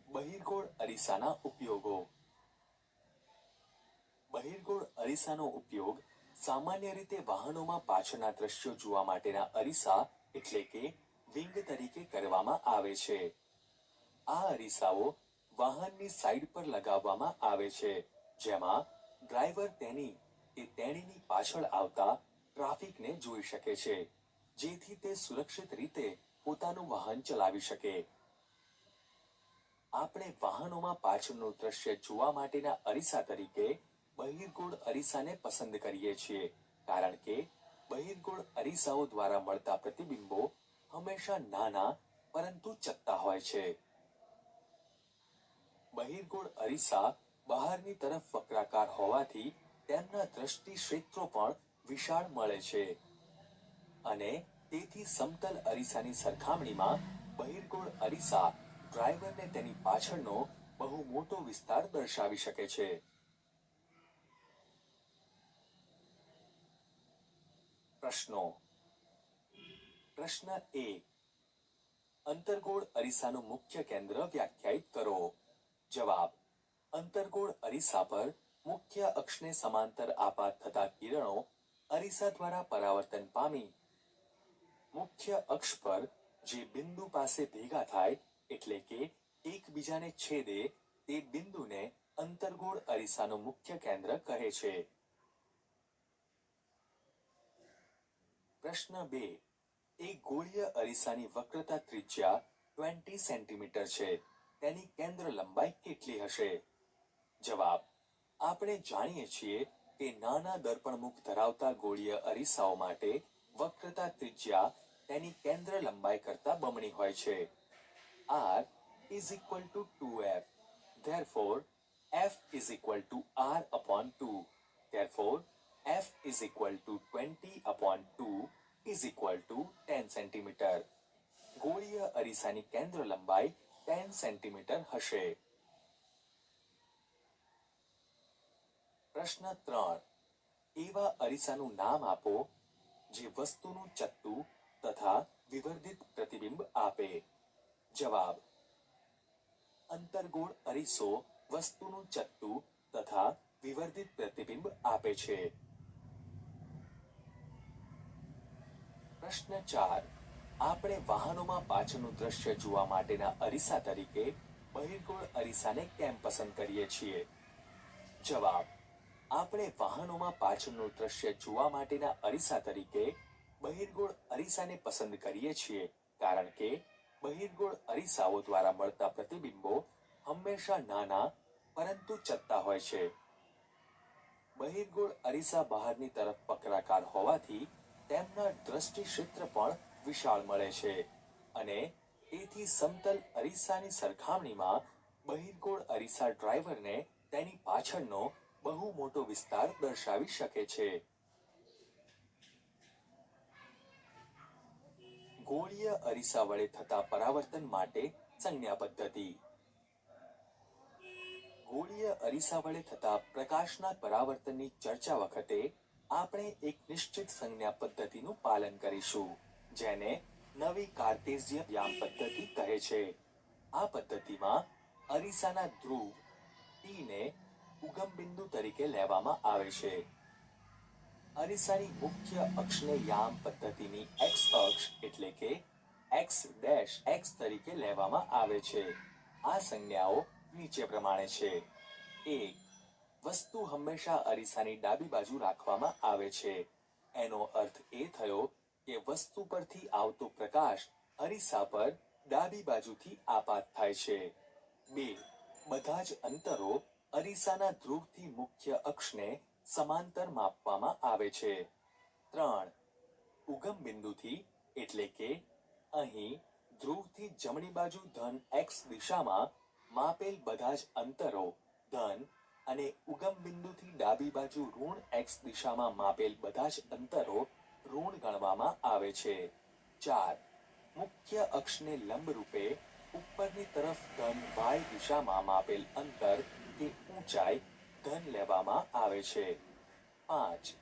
બહિર્ગોળ અરીસાના ઉપયોગો. બહિર્ગોળ અરીસાનો ઉપયોગ સામાન્ય રીતે વાહનોમાં પાછળના દ્રશ્યો જોવા માટેના અરીસા એટલે કે વિંગ તરીકે કરવામાં આવે છે. આ અરીસાઓ વાહનની સાઈડ પર લગાવવામાં આવે છે, જેમાં ડ્રાઈવર તેની કે તેણીની પાછળ આવતા ટ્રાફિકને જોઈ શકે છે, જેથી તે સુરક્ષિત રીતે પોતાનું વાહન ચલાવી શકે. આપણે વાહનોમાં પાછળનું દ્રશ્ય જોવા માટેના અરીસા તરીકે બહિર્ગોળ અરીસાને પસંદ કરીએ છીએ, કારણ કે બહિર્ગોળ અરીસાઓ દ્વારા મળતા પ્રતિબિંબો હંમેશા નાના પરંતુ ચત્તા હોય છે. બહિર્ગોળ અરીસા બહારની તરફ વક્રાકાર હોવાથી તેમના દ્રષ્ટિ ક્ષેત્રો પણ વિશાળ મળે છે અને તેથી સમતલ અરીસાની સરખામણીમાં બહિર્ગોળ અરીસા ડ્રાઈવરને તેની પાછળનો બહુ મોટો વિસ્તાર દર્શાવી શકે છે. પ્રશ્નો. પ્રશ્ન 1. અંતર્ગોળ અરીસાનું મુખ્ય કેન્દ્ર વ્યાખ્યાયિત કરો. જવાબ. અંતર્ગોળ અરીસા પર મુખ્ય અક્ષને સમાંતર આપાત થતા કિરણો અરીસા દ્વારા પરાવર્તન પામી મુખ્ય અક્ષ પર જે બિંદુ પાસે ભેગા થાય એટલે કે એકબીજાને છેદે તે બિંદુને અંતર્ગોળ અરીસાનું મુખ્ય કેન્દ્ર કહે છે. પ્રશ્ન 2. એક ગોળીય અરીસાની વક્રતા ત્રિજ્યા 20 સેન્ટીમીટર છે. તેની કેન્દ્ર લંબાઈ કેટલી હશે? જવાબ. આપણે જાણીએ છીએ કે નાના દર્પણમુખ ધરાવતા ગોળીય અરીસાઓ માટે વક્રતા ત્રિજ્યા તેની કેન્દ્ર લંબાઈ કરતા બમણી હોય છે. R is equal to 2f. Therefore, f is equal to r upon 2. Therefore, f is equal to 20 upon 2 is equal to 10 centimetre. ગોળીય અરીસાની કેન્દ્ર લંબાઈ 10 સેન્ટીમીટર હશે. પ્રશ્ન 3. એવા અરીસાનું નામ આપો જે વસ્તુનું ચત્તું તથા વિવર્ધિત પ્રતિબિંબ આપે. જવાબ. અંતર્ગોળ અરીસો વસ્તુનું ચત્તું તથા વિવર્ધિત પ્રતિબિંબ આપે છે. પ્રશ્ન 4. આપણે વાહનોમાં પાછળનું દ્રશ્ય જોવા માટેના અરીસા તરીકે બહિર્ગોળ અરીસાને કેમ પસંદ કરીએ છીએ? જવાબ. આપણે વાહનોમાં પાછળનું દ્રશ્ય જોવા માટેના અરીસા તરીકે બહિર્ગોળ અરીસાને પસંદ કરીએ છીએ કારણ કે બહિર્ગોળ અરીસાઓ દ્વારા મળતા પ્રતિબિંબો હંમેશા નાના પરંતુ ચત્તા હોય છે. બહિર્ગોળ અરીસા બહારની તરફ વક્રાકાર હોવાથી તેમના દ્રષ્ટિ ક્ષેત્ર પણ વિશાળ મળે છે અને તેથી સમતલ અરીસાની સરખામણીમાં બહિર્ગોળ અરીસા ડ્રાઈવરને તેની પાછળનો બહુ મોટો વિસ્તાર દર્શાવી શકે છે. ગોળીય અરીસા વડે થતા પરાવર્તન માટે સંજ્ઞા પદ્ધતિ. ગોળીય અરીસા વડે થતા પ્રકાશના પરાવર્તનની ચર્ચા વખતે આપણે એક નિશ્ચિત સંજ્ઞા પદ્ધતિનું પાલન કરીશું જેને નવી કાર્ટેશિયન યામ પદ્ધતિ કહે છે. આ પદ્ધતિમાં અરીસાના ધ્રુવ P ને ઉગમ બિંદુ તરીકે લેવામાં આવે છે. અરીસાની મુખ્ય અક્ષને યામ પદ્ધતિની x અક્ષ એટલે કે x' તરીકે લેવામાં આવે છે. આ સંજ્ઞાઓ નીચે પ્રમાણે છે. 1. વસ્તુ હંમેશા અરીસાની ડાબી બાજુ રાખવામાં આવે છે. એનો અર્થ એ થયો કે વસ્તુ પરથી આવતો પ્રકાશ અરીસા પર ડાબી બાજુથી આપાત થાય છે. 2. બધા જ અંતરો અરીસાના ધ્રુવથી મુખ્ય અક્ષને સમાંતર માપવામાં આવે છે. 3. ઉગમ બિંદુથી એટલે કે અહીં ધ્રુવથી જમણી બાજુ ધન x દિશામાં માપેલ બધા જ અંતરો ધન અને ઉગમ બિંદુથી ડાબી બાજુ ઋણ x દિશામાં માપેલ બધા જ અંતરો ઋણ ગણવામાં આવે છે. 4. મુખ્ય અક્ષને લંબ રૂપે ઉપરની તરફ ધન y દિશામાં માપેલ અંતર કે ઊંચાઈ ધન લેવામાં આવે છે. 5.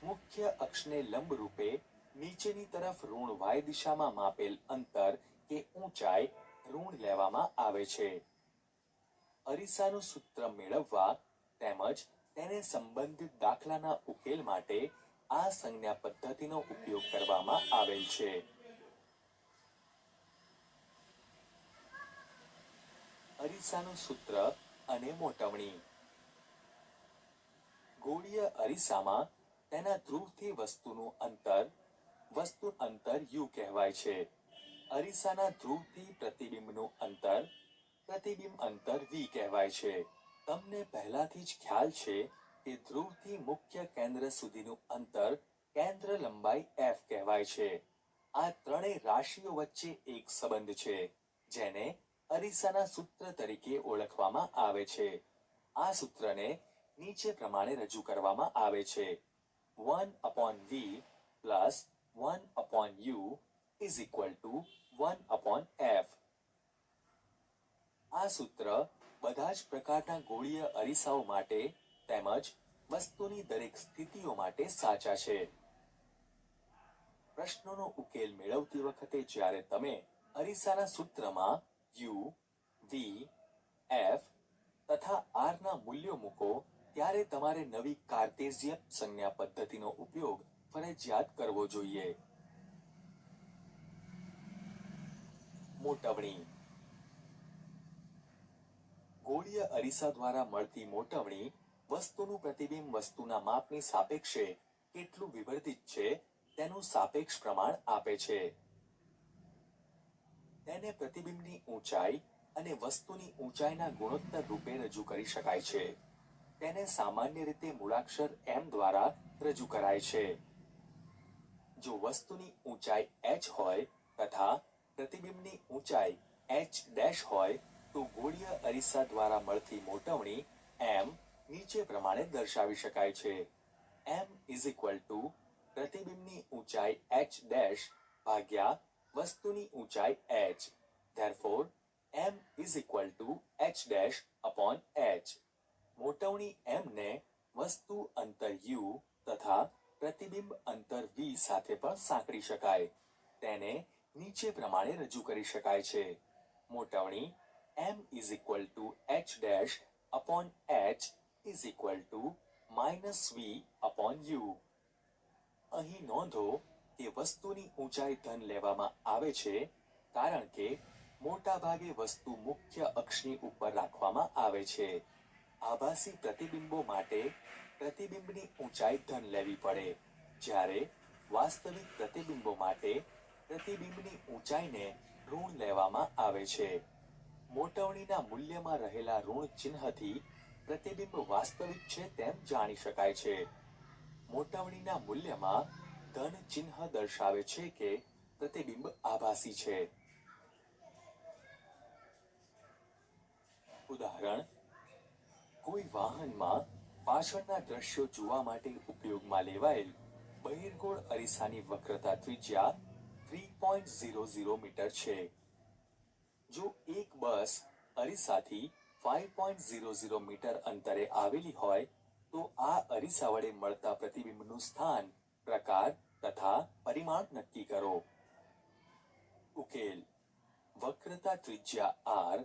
મુખ્ય અક્ષને લંબ રૂપે નીચેની તરફ ઋણ y દિશામાં માપેલ અંતર કે ઊંચાઈ ઋણ લેવામાં આવે છે. અરીસાનું સૂત્ર મેળવવા તેમજ તેને સંબંધિત દાખલાના ઉકેલ માટે આ સંજ્ઞા પદ્ધતિનો ઉપયોગ કરવામાં આવેલ છે. અરીસાનું સૂત્ર અને મોટવણી. ગોળીય અરીસામાં તેના ધ્રુવથી વસ્તુનું અંતર u કહેવાય છે. અરીસાના ધ્રુવથી પ્રતિબિંબનું પ્રતિબિંબ અંતર v કહેવાય છે. તમને પહેલાથી જ ખ્યાલ છે કે ધ્રુવથી મુખ્ય કેન્દ્ર સુધીનું અંતર કેન્દ્ર લંબાઈ f કહેવાય છે. આ ત્રણેય રાશિઓ વચ્ચે એક સંબંધ છે જેને અરીસાના સૂત્ર તરીકે ઓળખવામાં આવે છે. આ સૂત્રને નીચે પ્રમાણે રજૂ કરવામાં આવે છે. 1/v plus 1/u is equal to 1/f. આ સૂત્ર બધા જ પ્રકારના ગોળીય અરીસાઓ માટે તેમજ વસ્તુની દરેક સ્થિતિઓ માટે સાચા છે. પ્રશ્નોનો ઉકેલ મેળવતી વખતે જ્યારે તમે અરીસાના સૂત્રમાં u, v, f તથા r ના મૂલ્યો મૂકો ત્યારે તમારે નવી કાર્ટેશિયન સંજ્ઞા પદ્ધતિનો ઉપયોગ ફરજિયાત કરવો જોઈએ. મોટવણી. ગોળીય અરીસા દ્વારા મળતી મોટવણી વસ્તુનું પ્રતિબિંબ વસ્તુના માપની સાપેક્ષે કેટલું વિવર્ધિત છે તેનું સાપેક્ષ પ્રમાણ આપે છે. તેને પ્રતિબિંબની ઊંચાઈ અને વસ્તુની ઊંચાઈના ગુણોત્તર રૂપે રજૂ કરી શકાય છે. તેને સામાન્ય રીતે મૂળાક્ષર m દ્વારા રજૂ કરાય છે. જો વસ્તુની ઊંચાઈ h હોય તથા પ્રતિબિંબની ઊંચાઈ h' હોય તો ગોળીય અરીસા દ્વારા મળતી મોટવણી m નીચે પ્રમાણે દર્શાવી શકાય છે. m is equal to પ્રતિબિંબની ઊંચાઈ h' ભાગ્યા વસ્તુની ઊંચાઈ h. Therefore, m is equal to h' upon h. મોટવણી m ને વસ્તુ અંતર u તથા પ્રતિબિંબ અંતર v સાથે પણ સાંકળી શકાય. તેને નીચે પ્રમાણે રજૂ કરી શકાય છે. મોટવણી m is equal to h dash upon h is equal to minus v upon u. અહીં નોંધો કે વસ્તુની ઊંચાઈ ધન લેવામાં આવે છે કારણ કે મોટા ભાગે વસ્તુ મુખ્ય અક્ષની ઉપર રાખવામાં આવે છે. આભાસી પ્રતિબિંબો માટે પ્રતિબિંબની ઊંચાઈ ધન લેવી પડે, જ્યારે વાસ્તવિક પ્રતિબિંબો માટે પ્રતિબિંબની ઊંચાઈને ઋણ લેવામાં આવે છે. મોટવણીના મૂલ્યમાં રહેલા ઋણ ચિહ્નથી પ્રતિબિંબ વાસ્તવિક છે તેમ જાણી શકાય છે. મોટવણીના મૂલ્યમાં ધન ચિહ્ન દર્શાવે છે કે પ્રતિબિંબ આભાસી છે. ઉદાહરણ: કોઈ વાહનમાં પાછળના દ્રશ્યો જોવા માટે ઉપયોગમાં લેવાયેલ બહિર્ગોળ અરીસાની વક્રતા ત્રિજ્યા 3.00 મીટર છે. જો એક બસ અરીસાથી 5.00 મીટર અંતરે આવેલી હોય તો આ અરીસા વડે મળતા પ્રતિબિંબનું સ્થાન, પ્રકાર તથા પરિમાણ નક્કી કરો. ઉકેલ: વક્રતા ત્રિજ્યા r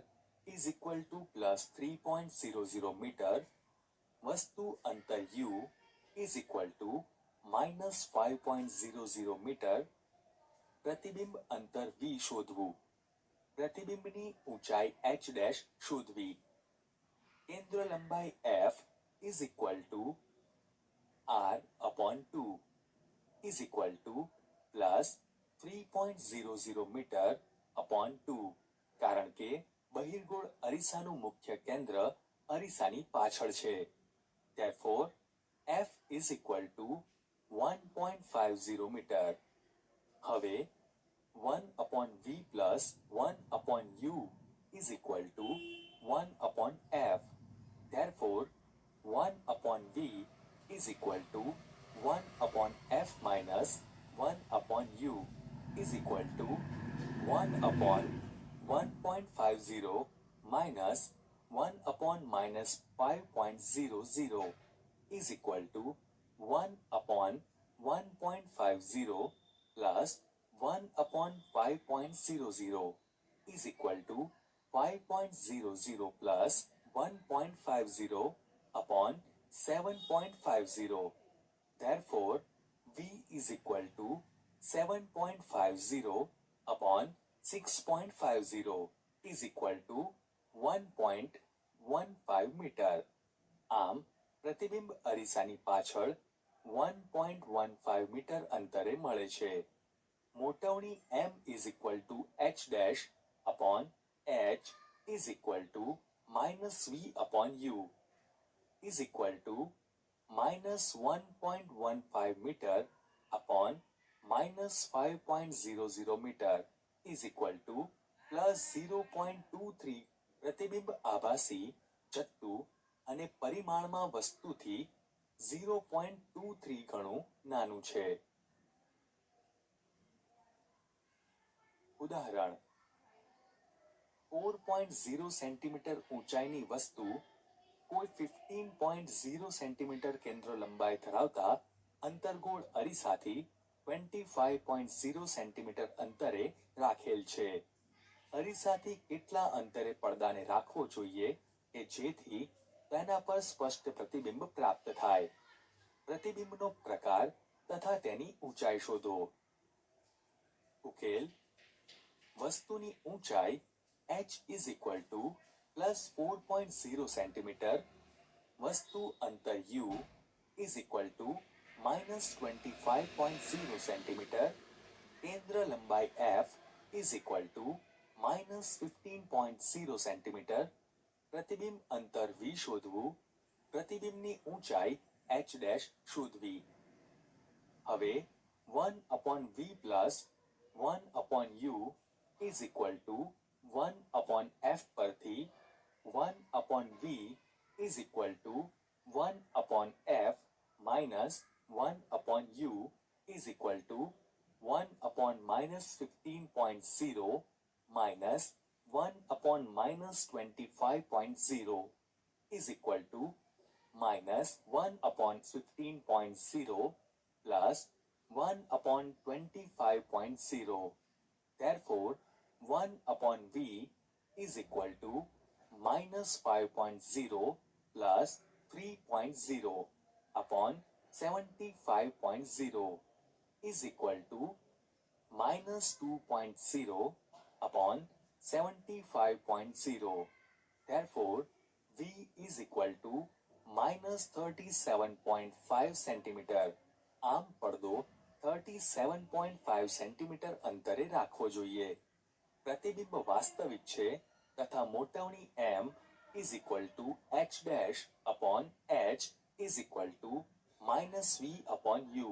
is equal to plus 3.00 metre, વસ્તુ અંતર u is equal to minus 5.00 metre, પ્રતિબિંબ અંતર v શોધવું, પ્રતિબિંબની ઊંચાઈ h ડેશ શોધવી, કેન્દ્ર લંબાઈ f is equal to r upon 2 is equal to plus 3.00 metre upon 2, કારણ કે બહિર્ગોળ અરીસાનું મુખ્ય કેન્દ્ર અરીસાની પાછળ છે. Therefore, f is equal to 1.50 metre. હવે 1 upon v plus 1 upon u is equal to 1 upon f. Therefore, 1 upon v is equal to 1 upon f minus 1 upon u is equal to 1 upon 1.50 minus 1 upon minus 5.00 is equal to 1 upon 1.50 plus 1 upon 5.00 is equal to 5.00 plus 1.50 upon 7.50. Therefore, v is equal to 7.50 upon 6.50 is equal to 1.15 metre. આમ પ્રતિબિંબ અરીસાની પાછળ 1.15 મીટર અંતરે મળે છે. મોટવણી m is equal to h dash upon h is equal to minus v upon u is equal to minus 1.15 meter upon minus 5.00 meter is equal to plus 0.23. પ્રતિબિંબ આભાસી, જથ્થુ અને પરિમાણમાં વસ્તુથી 0.23 ગણું નાનું છે. ઉદાહરણ: 4.0 સેન્ટીમીટર ઊંચાઈની વસ્તુ કોઈ 15.0 સેન્ટીમીટર કેન્દ્ર લંબાઈ ધરાવતા અંતર્ગોળ અરીસાથી 25.0 સેન્ટીમીટર અંતરે રાખેલ છે. અરીસાથી કેટલા અંતરે પડદાને રાખવો જોઈએ કે જેથી તેના પર સ્પષ્ટ પ્રતિબિંબ પ્રાપ્ત થાય? પ્રતિબિંબનો પ્રકાર તથા તેની ઊંચાઈ શોધો. ઉકેલ: વસ્તુની ઊંચાઈ h is equal to plus 4.0 centimetre, વસ્તુ અંતર u is equal to minus 25.0 centimetre, કેન્દ્ર લંબાઈ f is equal to minus 15.0 centimetre, પ્રતિબિંબ અંતર v શોધવું, પ્રતિબિંબની ઊંચાઈ h ડેશ શોધવી. હવે 1 upon v plus 1 upon u is equal to 1 upon f પરથી 1 upon v is equal to 1 upon f minus 1 upon u is equal to 1 upon minus 15.0 minus 1 upon minus 25.0 is equal to minus 1 upon 15.0 plus 1 upon 25.0. Therefore, 1 upon v is equal to minus 5.0 plus 3.0 upon 75.0 is equal to minus 2.0 upon 75.0. Therefore, V is equal to minus 37.5 centimetre. આમ પડદો 37.5 સેન્ટીમીટર અંતરે રાખવો જોઈએ. પ્રતિબિંબ વાસ્તવિક છે તથા મોટવણી m is equal to h dash upon h is equal to minus v upon u.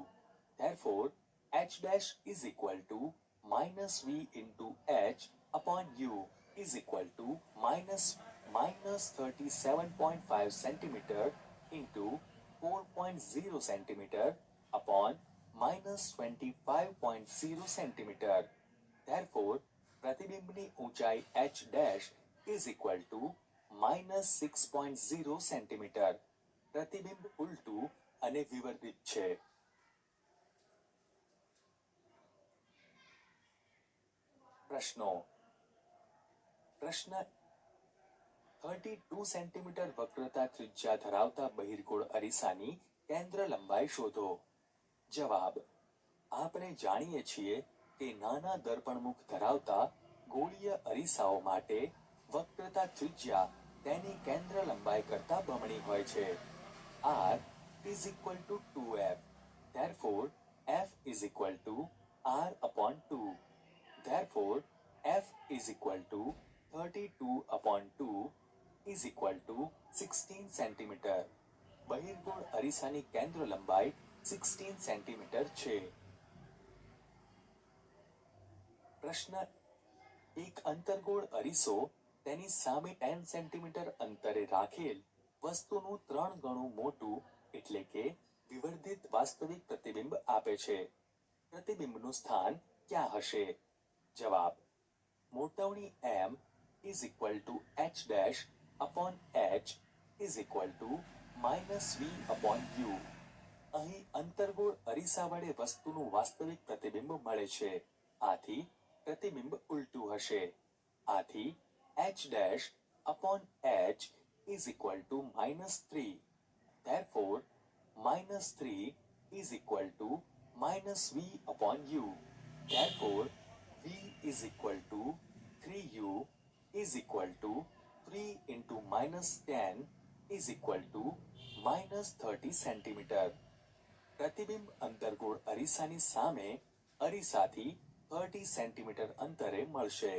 Therefore, h dash is equal to minus v into h upon u is equal to minus 37.5 centimeter into 4.0 centimeter upon minus 25.0 centimeter. Therefore, પ્રતિબિંબની ઊંચાઈ h dash is equal to minus 6.0 centimeter. પ્રતિબિંબ ઉલટું અને વિવર્તિત છે. પ્રશ્નો. પ્રશ્ન 32 સેન્ટીમીટર વક્રતા ત્રિજ્યા ધરાવતા બહિર્ગોળ અરીસાની કેન્દ્ર લંબાઈ શોધો. જવાબ. આપણે જાણીએ છીએ કે નાના દર્પણમુખ ધરાવતા ગોળીય અરીસાઓ માટે વક્રતા ત્રિજ્યા તેની કેન્દ્ર લંબાઈ કરતા બમણી હોય છે. R is equal to 2f. Therefore, f is equal to r upon 2. Therefore, f is equal to 32 upon 2 is equal to 16 centimeter. બહિર્ગોળ અરીસાની કેન્દ્ર લંબાઈ 16 સેન્ટીમીટર છે. પ્રશ્ન. એક અંતર્ગોળ અરીસો તેની સામે 10 સેન્ટીમીટર અંતરે રાખેલ વસ્તુનું 3 ગણું મોટું એટલે કે વિવર્ધિત વાસ્તવિક પ્રતિબિંબ આપે છે. પ્રતિબિંબનું સ્થાન ક્યાં હશે? જવાબ. મોટવણી m is equal to h dash upon h is equal to minus v upon u. અહીં અંતર્ગોળ અરીસા વડે વસ્તુનું વાસ્તવિક પ્રતિબિંબ મળે છે. આથી પ્રતિબિંબ ઉલટું હશે. આથી h dash upon h is equal to minus 3. Therefore, minus 3 is equal to minus v upon u. Therefore, v is equal to 3u is equal to 3 into minus 10 is equal to minus 30 centimeter. પ્રતિબિંબ અંતર્ગોળ અરીસાની સામે અરીસાથી 30 સેન્ટીમીટર અંતરે મળશે.